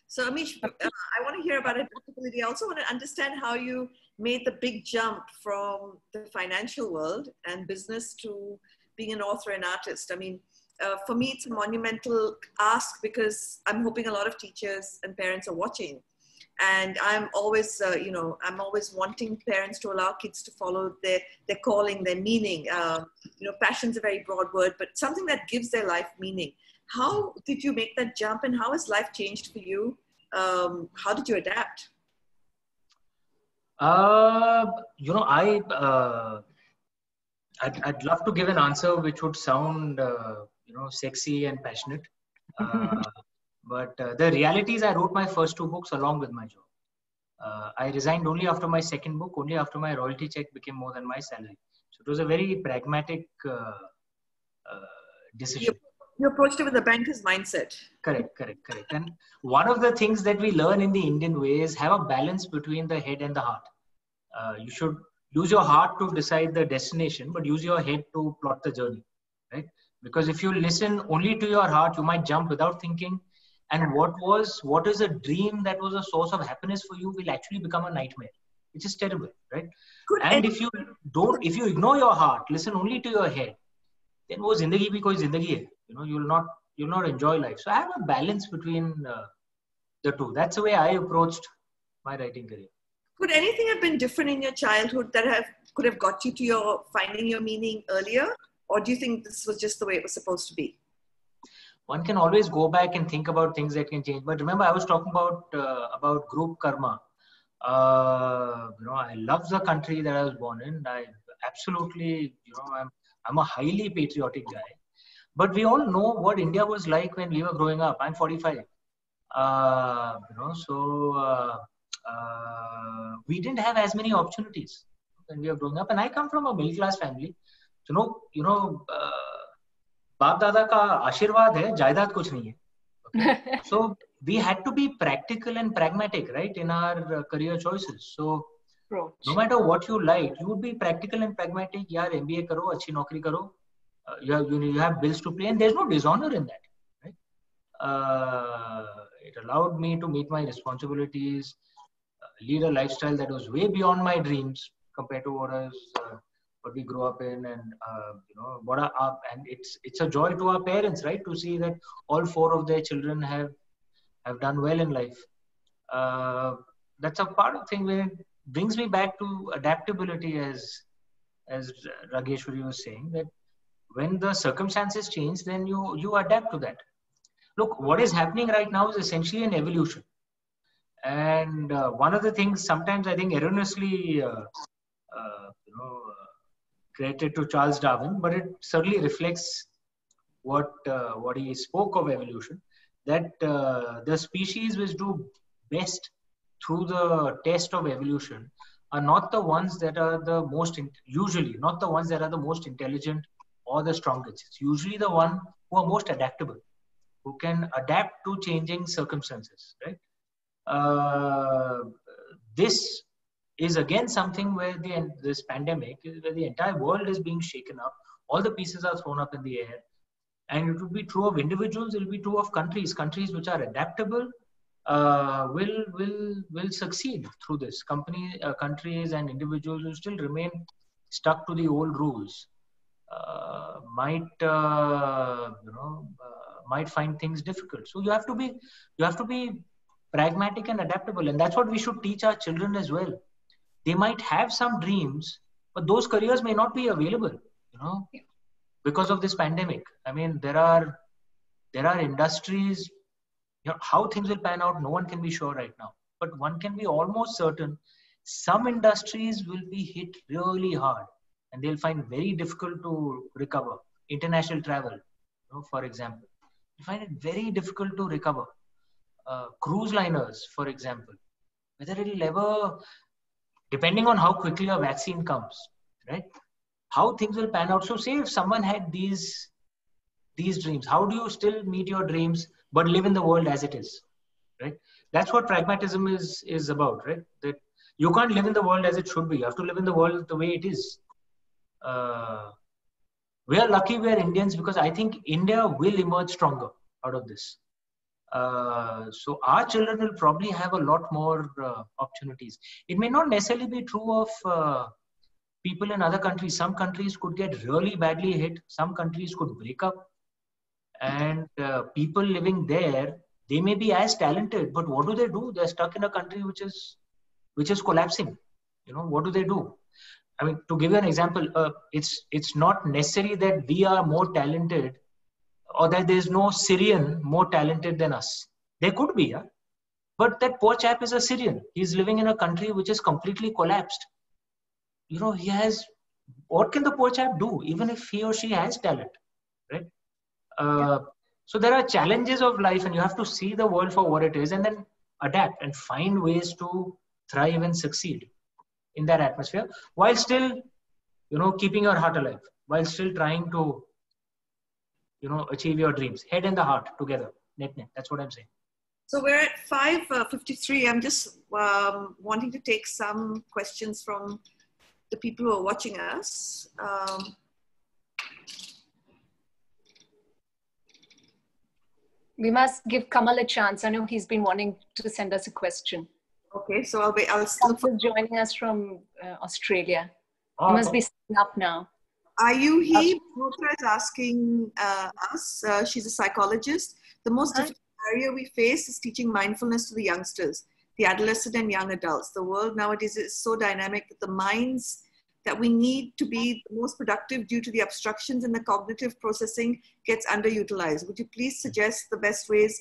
[SPEAKER 4] So Amish, I want to hear about adaptability. I also want to understand how you made the big jump from the financial world and business to being an author and artist. I mean, for me, it's a monumental ask, because I'm hoping a lot of teachers and parents are watching. And I'm always, I'm always wanting parents to allow kids to follow their calling, their meaning. Passion's a very broad word, but something that gives their life meaning. How did you make that jump, and how has life changed for you? How did you adapt?
[SPEAKER 3] I'd love to give an answer which would sound, sexy and passionate. But the reality is, I wrote my first 2 books along with my job. I resigned only after my second book, only after my royalty check became more than my salary. So it was a very pragmatic decision.
[SPEAKER 4] You approached it with a banker's mindset.
[SPEAKER 3] Correct. And one of the things that we learn in the Indian way is have a balance between the head and the heart. You should use your heart to decide the destination, but use your head to plot the journey, right? Because if you listen only to your heart, you might jump without thinking. And what is a dream that was a source of happiness for you will actually become a nightmare, which is terrible, right? And if you ignore your heart, listen only to your head, then wo zindagi bhi koi zindagi hai. You'll not enjoy life. So I have a balance between the two. That's the way I approached my writing career.
[SPEAKER 4] Could anything have been different in your childhood that could have got you to your finding your meaning earlier? Or do you think this was just the way it was supposed to be?
[SPEAKER 3] One can always go back and think about things that can change. But remember, I was talking about group karma. I love the country that I was born in. I absolutely, I'm a highly patriotic guy. But we all know what India was like when we were growing up. I'm 45. We didn't have as many opportunities when we were growing up. And I come from a middle class family. So, बाप दादा का आशीर्वाद है, जायदाद कुछ नहीं है. Okay? So we had to be practical and pragmatic, right, in our career choices. So no matter what you like, you would be practical and pragmatic. यार MBA करो, अच्छी नौकरी करो. You have bills to pay, and there's no dishonor in that, right? It allowed me to meet my responsibilities, lead a lifestyle that was way beyond my dreams compared to what we grew up in, and and it's a joy to our parents, right, to see that all 4 of their children have done well in life. That's a part of thing where it brings me back to adaptability, as Rageshwari was saying, that when the circumstances change, then you adapt to that. Look, what is happening right now is essentially an evolution. And one of the things sometimes I think erroneously credited to Charles Darwin, but it certainly reflects what he spoke of evolution, that the species which do best through the test of evolution are not the ones that are the most, usually not the ones that are the most intelligent or the strongest. It's usually the one who are most adaptable, who can adapt to changing circumstances, right? This is again something where this pandemic, where the entire world is being shaken up, all the pieces are thrown up in the air, and it will be true of individuals, it will be true of countries. Countries which are adaptable will succeed through this. Countries and individuals who still remain stuck to the old rules might find things difficult. So you have to be pragmatic and adaptable, and that's what we should teach our children as well. They might have some dreams, but those careers may not be available, because of this pandemic. I mean, there are industries, how things will pan out, no one can be sure right now. But one can be almost certain some industries will be hit really hard, and they'll find very difficult to recover. International travel, for example, you find it very difficult to recover. Cruise liners, for example, whether it'll ever, depending on how quickly a vaccine comes, right? How things will pan out. So say if someone had these dreams, how do you still meet your dreams but live in the world as it is, right? That's what pragmatism is about, right? That you can't live in the world as it should be. You have to live in the world the way it is. We are lucky we are Indians, because I think India will emerge stronger out of this. So our children will probably have a lot more opportunities. It may not necessarily be true of people in other countries. Some countries could get really badly hit. Some countries could break up. And people living there, they may be as talented, but what do? They're stuck in a country which is collapsing. What do they do? I mean, to give you an example, it's not necessary that we are more talented, or that there's no Syrian more talented than us. There could be, but that poor chap is a Syrian. He's living in a country which is completely collapsed. What can the poor chap do, even if he or she has talent, right? So there are challenges of life, and you have to see the world for what it is, and then adapt and find ways to thrive and succeed in that atmosphere, while still, keeping your heart alive, while still trying to, achieve your dreams, head and the heart together, net. That's what I'm saying.
[SPEAKER 4] So we're at 5:53. I'm just wanting to take some questions from the people who are watching us.
[SPEAKER 2] We must give Kamal a chance. I know he's been wanting to send us a question.
[SPEAKER 4] Okay, so I'll
[SPEAKER 2] Kamal's joining us from Australia. He must be sitting up now.
[SPEAKER 4] Ayuhi Mitra is asking us, she's a psychologist. The most difficult area we face is teaching mindfulness to the youngsters, the adolescent and young adults. The world nowadays is so dynamic that the minds that we need to be the most productive due to the obstructions in the cognitive processing gets underutilized. Would you please suggest the best ways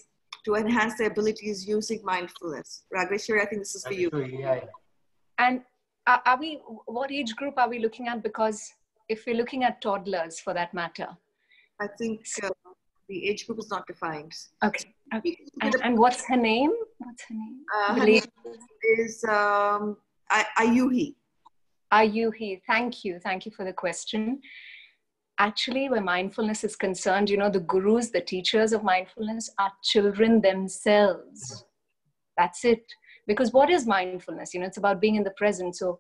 [SPEAKER 4] to enhance their abilities using mindfulness? Rageshwari, I think this is for you.
[SPEAKER 3] Yeah.
[SPEAKER 2] And what age group are we looking at? Because if we're looking at toddlers for that matter.
[SPEAKER 4] I think the age group is not defined.
[SPEAKER 2] Okay. And what's her name?
[SPEAKER 4] Her name is Ayuhi.
[SPEAKER 2] Ayuhi, thank you for the question. Actually, where mindfulness is concerned, the gurus, the teachers of mindfulness are children themselves. That's it. Because what is mindfulness? It's about being in the present. So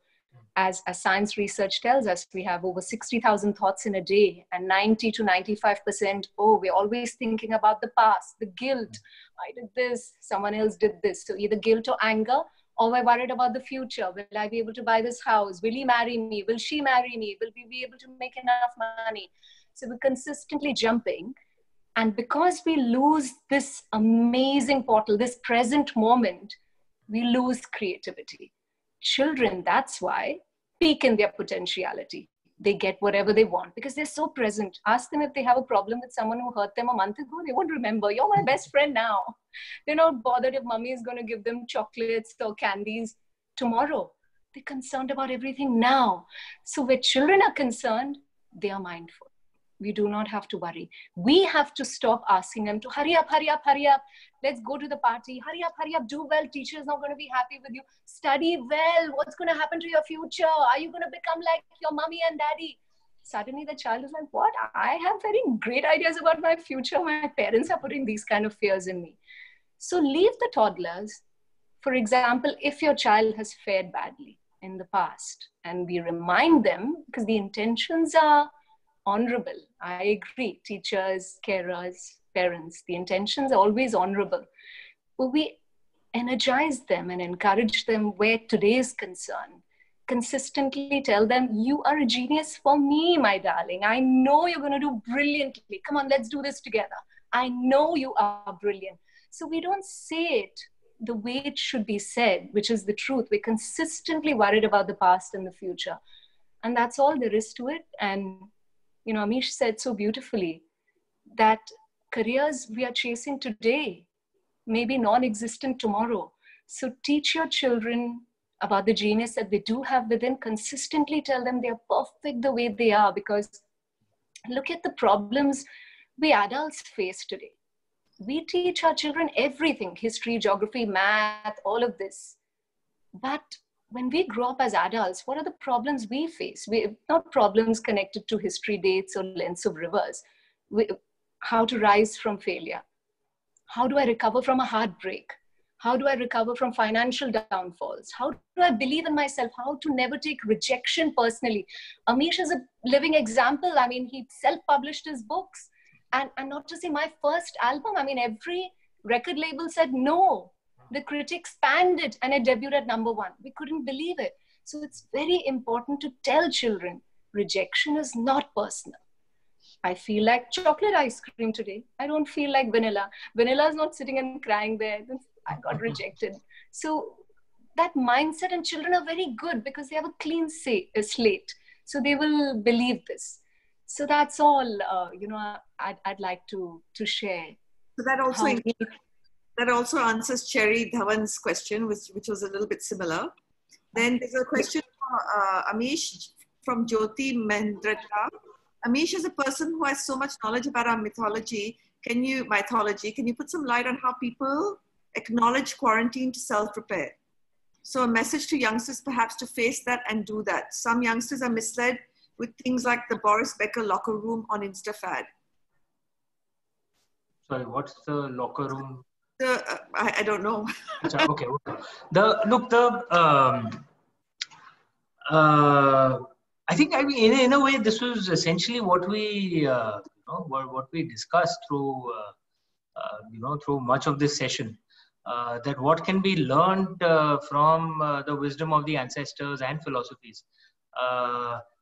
[SPEAKER 2] as science research tells us, we have over 60,000 thoughts in a day, and 90 to 95%, we're always thinking about the past, the guilt. I did this, someone else did this. So either guilt or anger, or we're worried about the future. Will I be able to buy this house? Will he marry me? Will she marry me? Will we be able to make enough money? So we're consistently jumping. And because we lose this amazing portal, this present moment, we lose creativity. Children, that's why, peak in their potentiality. They get whatever they want because they're so present. Ask them if they have a problem with someone who hurt them a month ago. They won't remember. You're my best friend now. They're not bothered if mommy is going to give them chocolates or candies tomorrow. They're concerned about everything now. So where children are concerned, they are mindful. We do not have to worry. We have to stop asking them to hurry up, hurry up, hurry up. Let's go to the party. Hurry up, do well. Teacher is not going to be happy with you. Study well. What's going to happen to your future? Are you going to become like your mommy and daddy? Suddenly the child is like, what? I have very great ideas about my future. My parents are putting these kind of fears in me. So leave the toddlers. For example, if your child has fared badly in the past, and we remind them, because the intentions are honorable. I agree. Teachers, carers, parents, the intentions are always honorable. But we energize them and encourage them where today is concerned. Consistently tell them, you are a genius for me, my darling. I know you're going to do brilliantly. Come on, let's do this together. I know you are brilliant. So we don't say it the way it should be said, which is the truth. We're consistently worried about the past and the future. And that's all there is to it. And Amish said so beautifully that careers we are chasing today may be non-existent tomorrow. So teach your children about the genius that they do have within. Consistently tell them they're perfect the way they are, because look at the problems we adults face today. We teach our children everything, history, geography, math, all of this. But when we grow up as adults, what are the problems we face? Not problems connected to history, dates, or lengths of rivers. How to rise from failure. How do I recover from a heartbreak? How do I recover from financial downfalls? How do I believe in myself? How to never take rejection personally? Amish is a living example. I mean, he self-published his books. And not to say my first album, I mean, every record label said no. The critics panned it and it debuted at #1. We couldn't believe it. So it's very important to tell children, rejection is not personal. I feel like chocolate ice cream today. I don't feel like vanilla. Vanilla is not sitting and crying there. I got rejected. So that mindset, and children are very good because they have a clean slate. So they will believe this. So that's all, I'd like to share.
[SPEAKER 4] So that also answers Cherry Dhawan's question, which was a little bit similar. Then there's a question from Amish from Jyoti Mendrata. Amish is a person who has so much knowledge about our mythology. Can you put some light on how people acknowledge quarantine to self-prepare? So a message to youngsters perhaps to face that and do that. Some youngsters are misled with things like the Boris Becker locker room on InstaFad.
[SPEAKER 3] Sorry, what's the locker room?
[SPEAKER 4] I don't know.
[SPEAKER 3] Okay. I think, I mean, in a way, this was essentially what we, what we discussed through, through much of this session. That what can be learned from the wisdom of the ancestors and philosophies.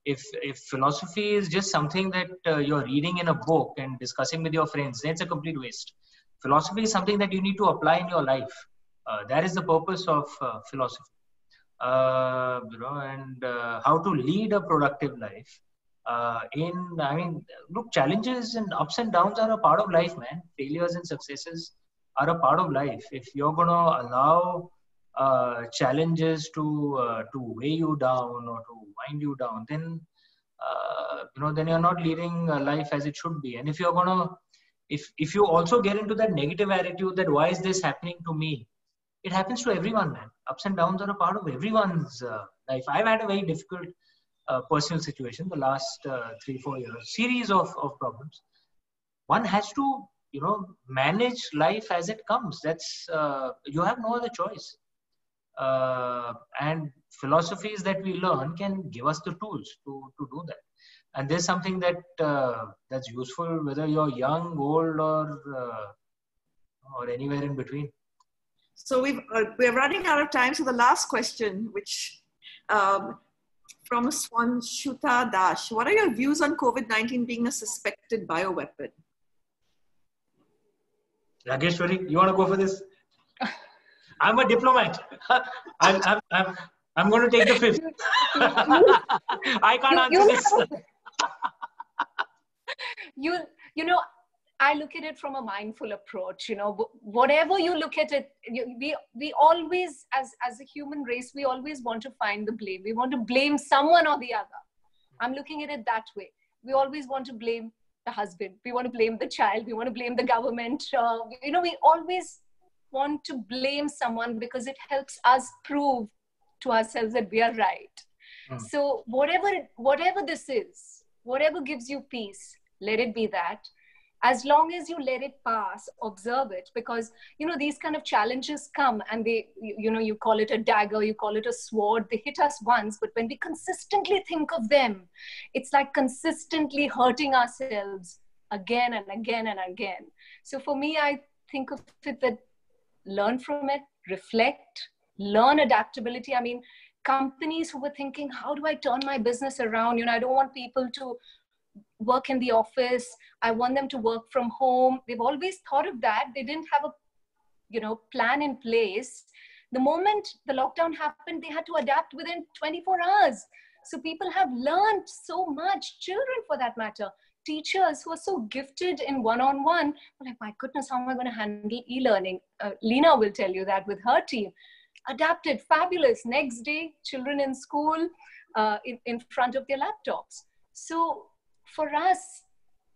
[SPEAKER 3] If philosophy is just something that you're reading in a book and discussing with your friends, then it's a complete waste. Philosophy is something that you need to apply in your life. That is the purpose of philosophy. And how to lead a productive life. Look, challenges and ups and downs are a part of life, man. Failures and successes are a part of life. If you're going to allow challenges to weigh you down or to wind you down, then then you're not leading life as it should be. And if you're gonna, if you also get into that negative attitude that why is this happening to me, it happens to everyone, man. Ups and downs are a part of everyone's life. I've had a very difficult personal situation the last 3-4 years, series of problems. One has to, manage life as it comes. That's you have no other choice. And philosophies that we learn can give us the tools to do that. And there's something that that's useful whether you're young, old, or anywhere in between.
[SPEAKER 4] So we're running out of time. So the last question, which from Swanshuta Dash, what are your views on COVID-19 being a suspected bioweapon?
[SPEAKER 3] Yogeshwari, you want to go for this? I'm a diplomat. I'm going to take the fifth. I can't answer this.
[SPEAKER 2] I look at it from a mindful approach. Whatever you look at it, we always, as a human race, we always want to find the blame. We want to blame someone or the other. I'm looking at it that way. We always want to blame the husband. We want to blame the child. We want to blame the government. We always want to blame someone because it helps us prove to ourselves that we are right. So whatever this is, whatever gives you peace, let it be that. As long as you let it pass, observe it, because, these kind of challenges come and they, you call it a dagger, you call it a sword, they hit us once, but when we consistently think of them, it's like consistently hurting ourselves again and again and again. So for me, I think of it that learn from it, reflect, learn adaptability. I mean, companies who were thinking, how do I turn my business around? I don't want people to work in the office. I want them to work from home. They've always thought of that. They didn't have a, plan in place. The moment the lockdown happened, they had to adapt within 24 hours. So people have learned so much, children for that matter. Teachers who are so gifted in one-on-one, are like, my goodness, how am I going to handle e-learning? Lena will tell you that with her team. Adapted, fabulous. Next day, children in school, in front of their laptops. So for us,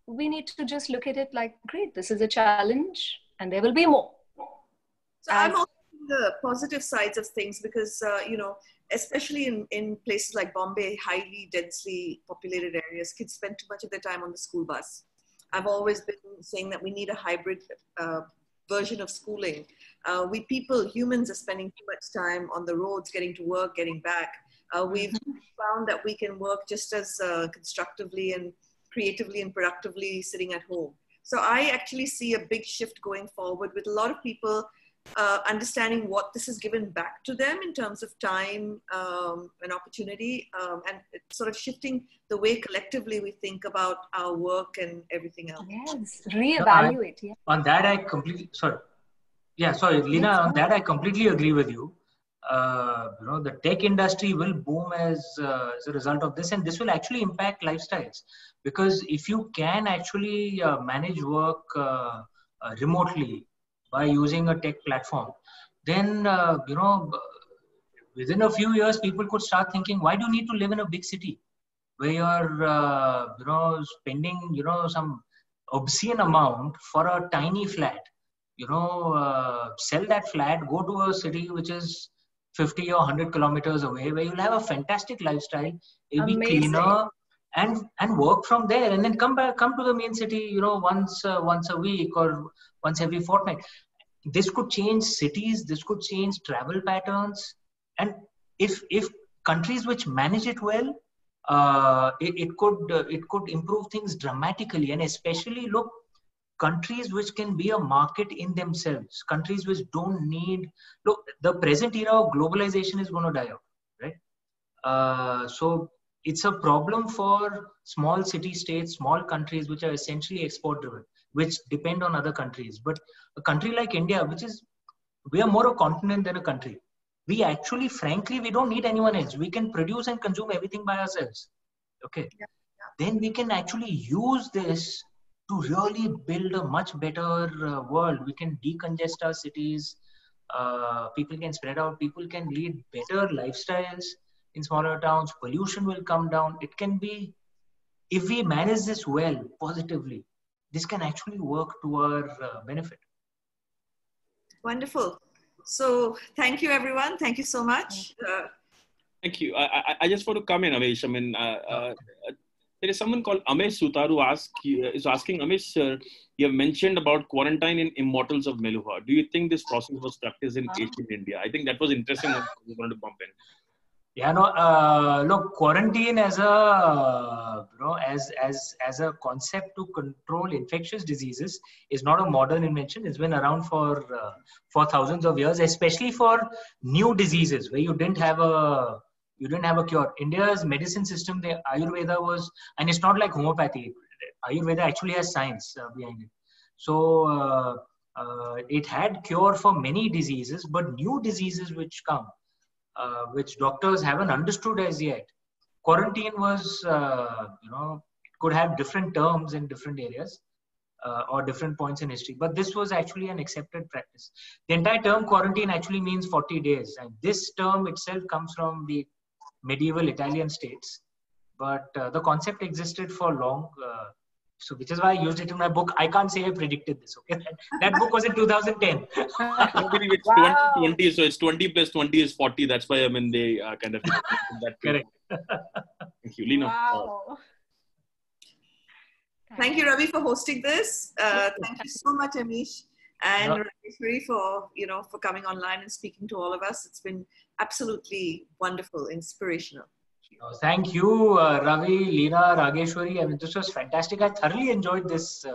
[SPEAKER 2] we need to just look at it like, great, this is a challenge and there will be more.
[SPEAKER 4] So I'm also seeing the positive sides of things because, especially in places like Bombay, highly densely populated areas, kids spend too much of their time on the school bus. I've always been saying that we need a hybrid version of schooling. Humans are spending too much time on the roads, getting to work, getting back. We've found that we can work just as constructively and creatively and productively sitting at home. So I actually see a big shift going forward with a lot of people understanding what this has given back to them in terms of time and opportunity, and it's sort of shifting the way collectively we think about our work and everything else.
[SPEAKER 2] Yes, reevaluate.
[SPEAKER 3] On that, I completely, Lena, on that I completely agree with you. The tech industry will boom as a result of this, and this will actually impact lifestyles. Because if you can actually manage work remotely by using a tech platform, then, within a few years, people could start thinking, why do you need to live in a big city where you're, spending, some obscene amount for a tiny flat? Sell that flat, go to a city which is 50 or 100 kilometers away, where you'll have a fantastic lifestyle. It'll be cleaner, and work from there, and then come to the main city, once a week or once every fortnight. This could change cities. This could change travel patterns, and if countries which manage it well, it could improve things dramatically, and especially look. Countries which can be a market in themselves, countries which don't need, look, the present era of globalization is going to die out, right? So it's a problem for small city states, small countries which are essentially export driven, which depend on other countries. But a country like India, we are more a continent than a country. We actually, frankly, we don't need anyone else. We can produce and consume everything by ourselves. Okay. Yeah. Then we can actually use this to really build a much better world. We can decongest our cities. People can spread out. People can lead better lifestyles in smaller towns. Pollution will come down. It can be, if we manage this well, positively, this can actually work to our benefit.
[SPEAKER 4] Wonderful. So thank you, everyone. Thank you so much.
[SPEAKER 1] Thank you. I just want to come in, Amesh. I mean, there is someone called Amesh Sutaru is asking, Amesh, sir, you have mentioned about quarantine in Immortals of Meluha. Do you think this process was practiced in ancient India? I think that was interesting. I wanted to bump in.
[SPEAKER 3] Yeah, no. Look, quarantine as a as a concept to control infectious diseases is not a modern invention. It's been around for thousands of years, especially for new diseases where you didn't have a cure. India's medicine system, the Ayurveda was, and it's not like homeopathy. Ayurveda actually has science behind it. So it had cure for many diseases, but new diseases which come, which doctors haven't understood as yet. Quarantine was, it could have different terms in different areas or different points in history, but this was actually an accepted practice. The entire term quarantine actually means 40 days, and this term itself comes from the medieval Italian states, but the concept existed for long. So which is why I used it in my book. I can't say I predicted this. Okay, that book was in 2010.
[SPEAKER 1] I believe it's 2020, so it's 20 plus 20 is 40. That's why they kind of that.
[SPEAKER 3] Correct.
[SPEAKER 1] Thank you, Leena.
[SPEAKER 2] Wow.
[SPEAKER 4] Thank you, Ravi, for hosting this. Thank you so much, Amish, and Rajeshwari for coming online and speaking to all of us. It's been absolutely wonderful, inspirational.
[SPEAKER 3] Thank you, Ravi, Leena, Rageshwari. I mean, this was fantastic. I thoroughly enjoyed this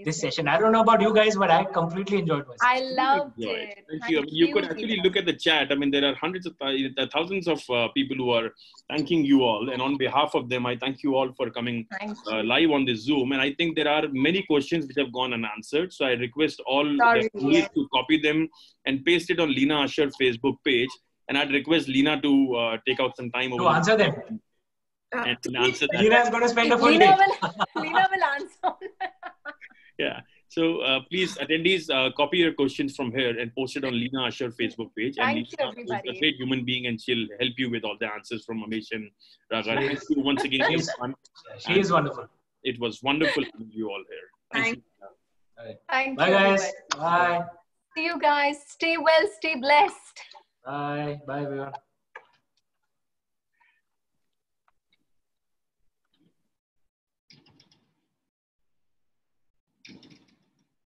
[SPEAKER 3] this session. I don't know about you guys, but I completely enjoyed myself.
[SPEAKER 2] I loved it.
[SPEAKER 1] Thank you. You could actually look at the chat. I mean, there are hundreds of thousands of people who are thanking you all. And on behalf of them, I thank you all for coming live on this Zoom. And I think there are many questions which have gone unanswered. So I request all to copy them and paste it on Leena Usher Facebook page. And I'd request Leena to take out some time
[SPEAKER 3] to answer them.
[SPEAKER 1] And answer that.
[SPEAKER 3] Leena is going to spend a full day.
[SPEAKER 2] Leena will answer.
[SPEAKER 1] Yeah. So please, attendees, copy your questions from here and post it on Leena Usher Facebook page.
[SPEAKER 2] Thank you, everybody.
[SPEAKER 1] She's a great human being, and she'll help you with all the answers from Amesh and Raga. Thank you once again.
[SPEAKER 3] She is wonderful.
[SPEAKER 1] It was wonderful having you all here. Thank you.
[SPEAKER 2] Thank you.
[SPEAKER 3] Bye, guys. Bye.
[SPEAKER 2] See you guys. Stay well. Stay blessed.
[SPEAKER 3] Bye. Bye, everyone.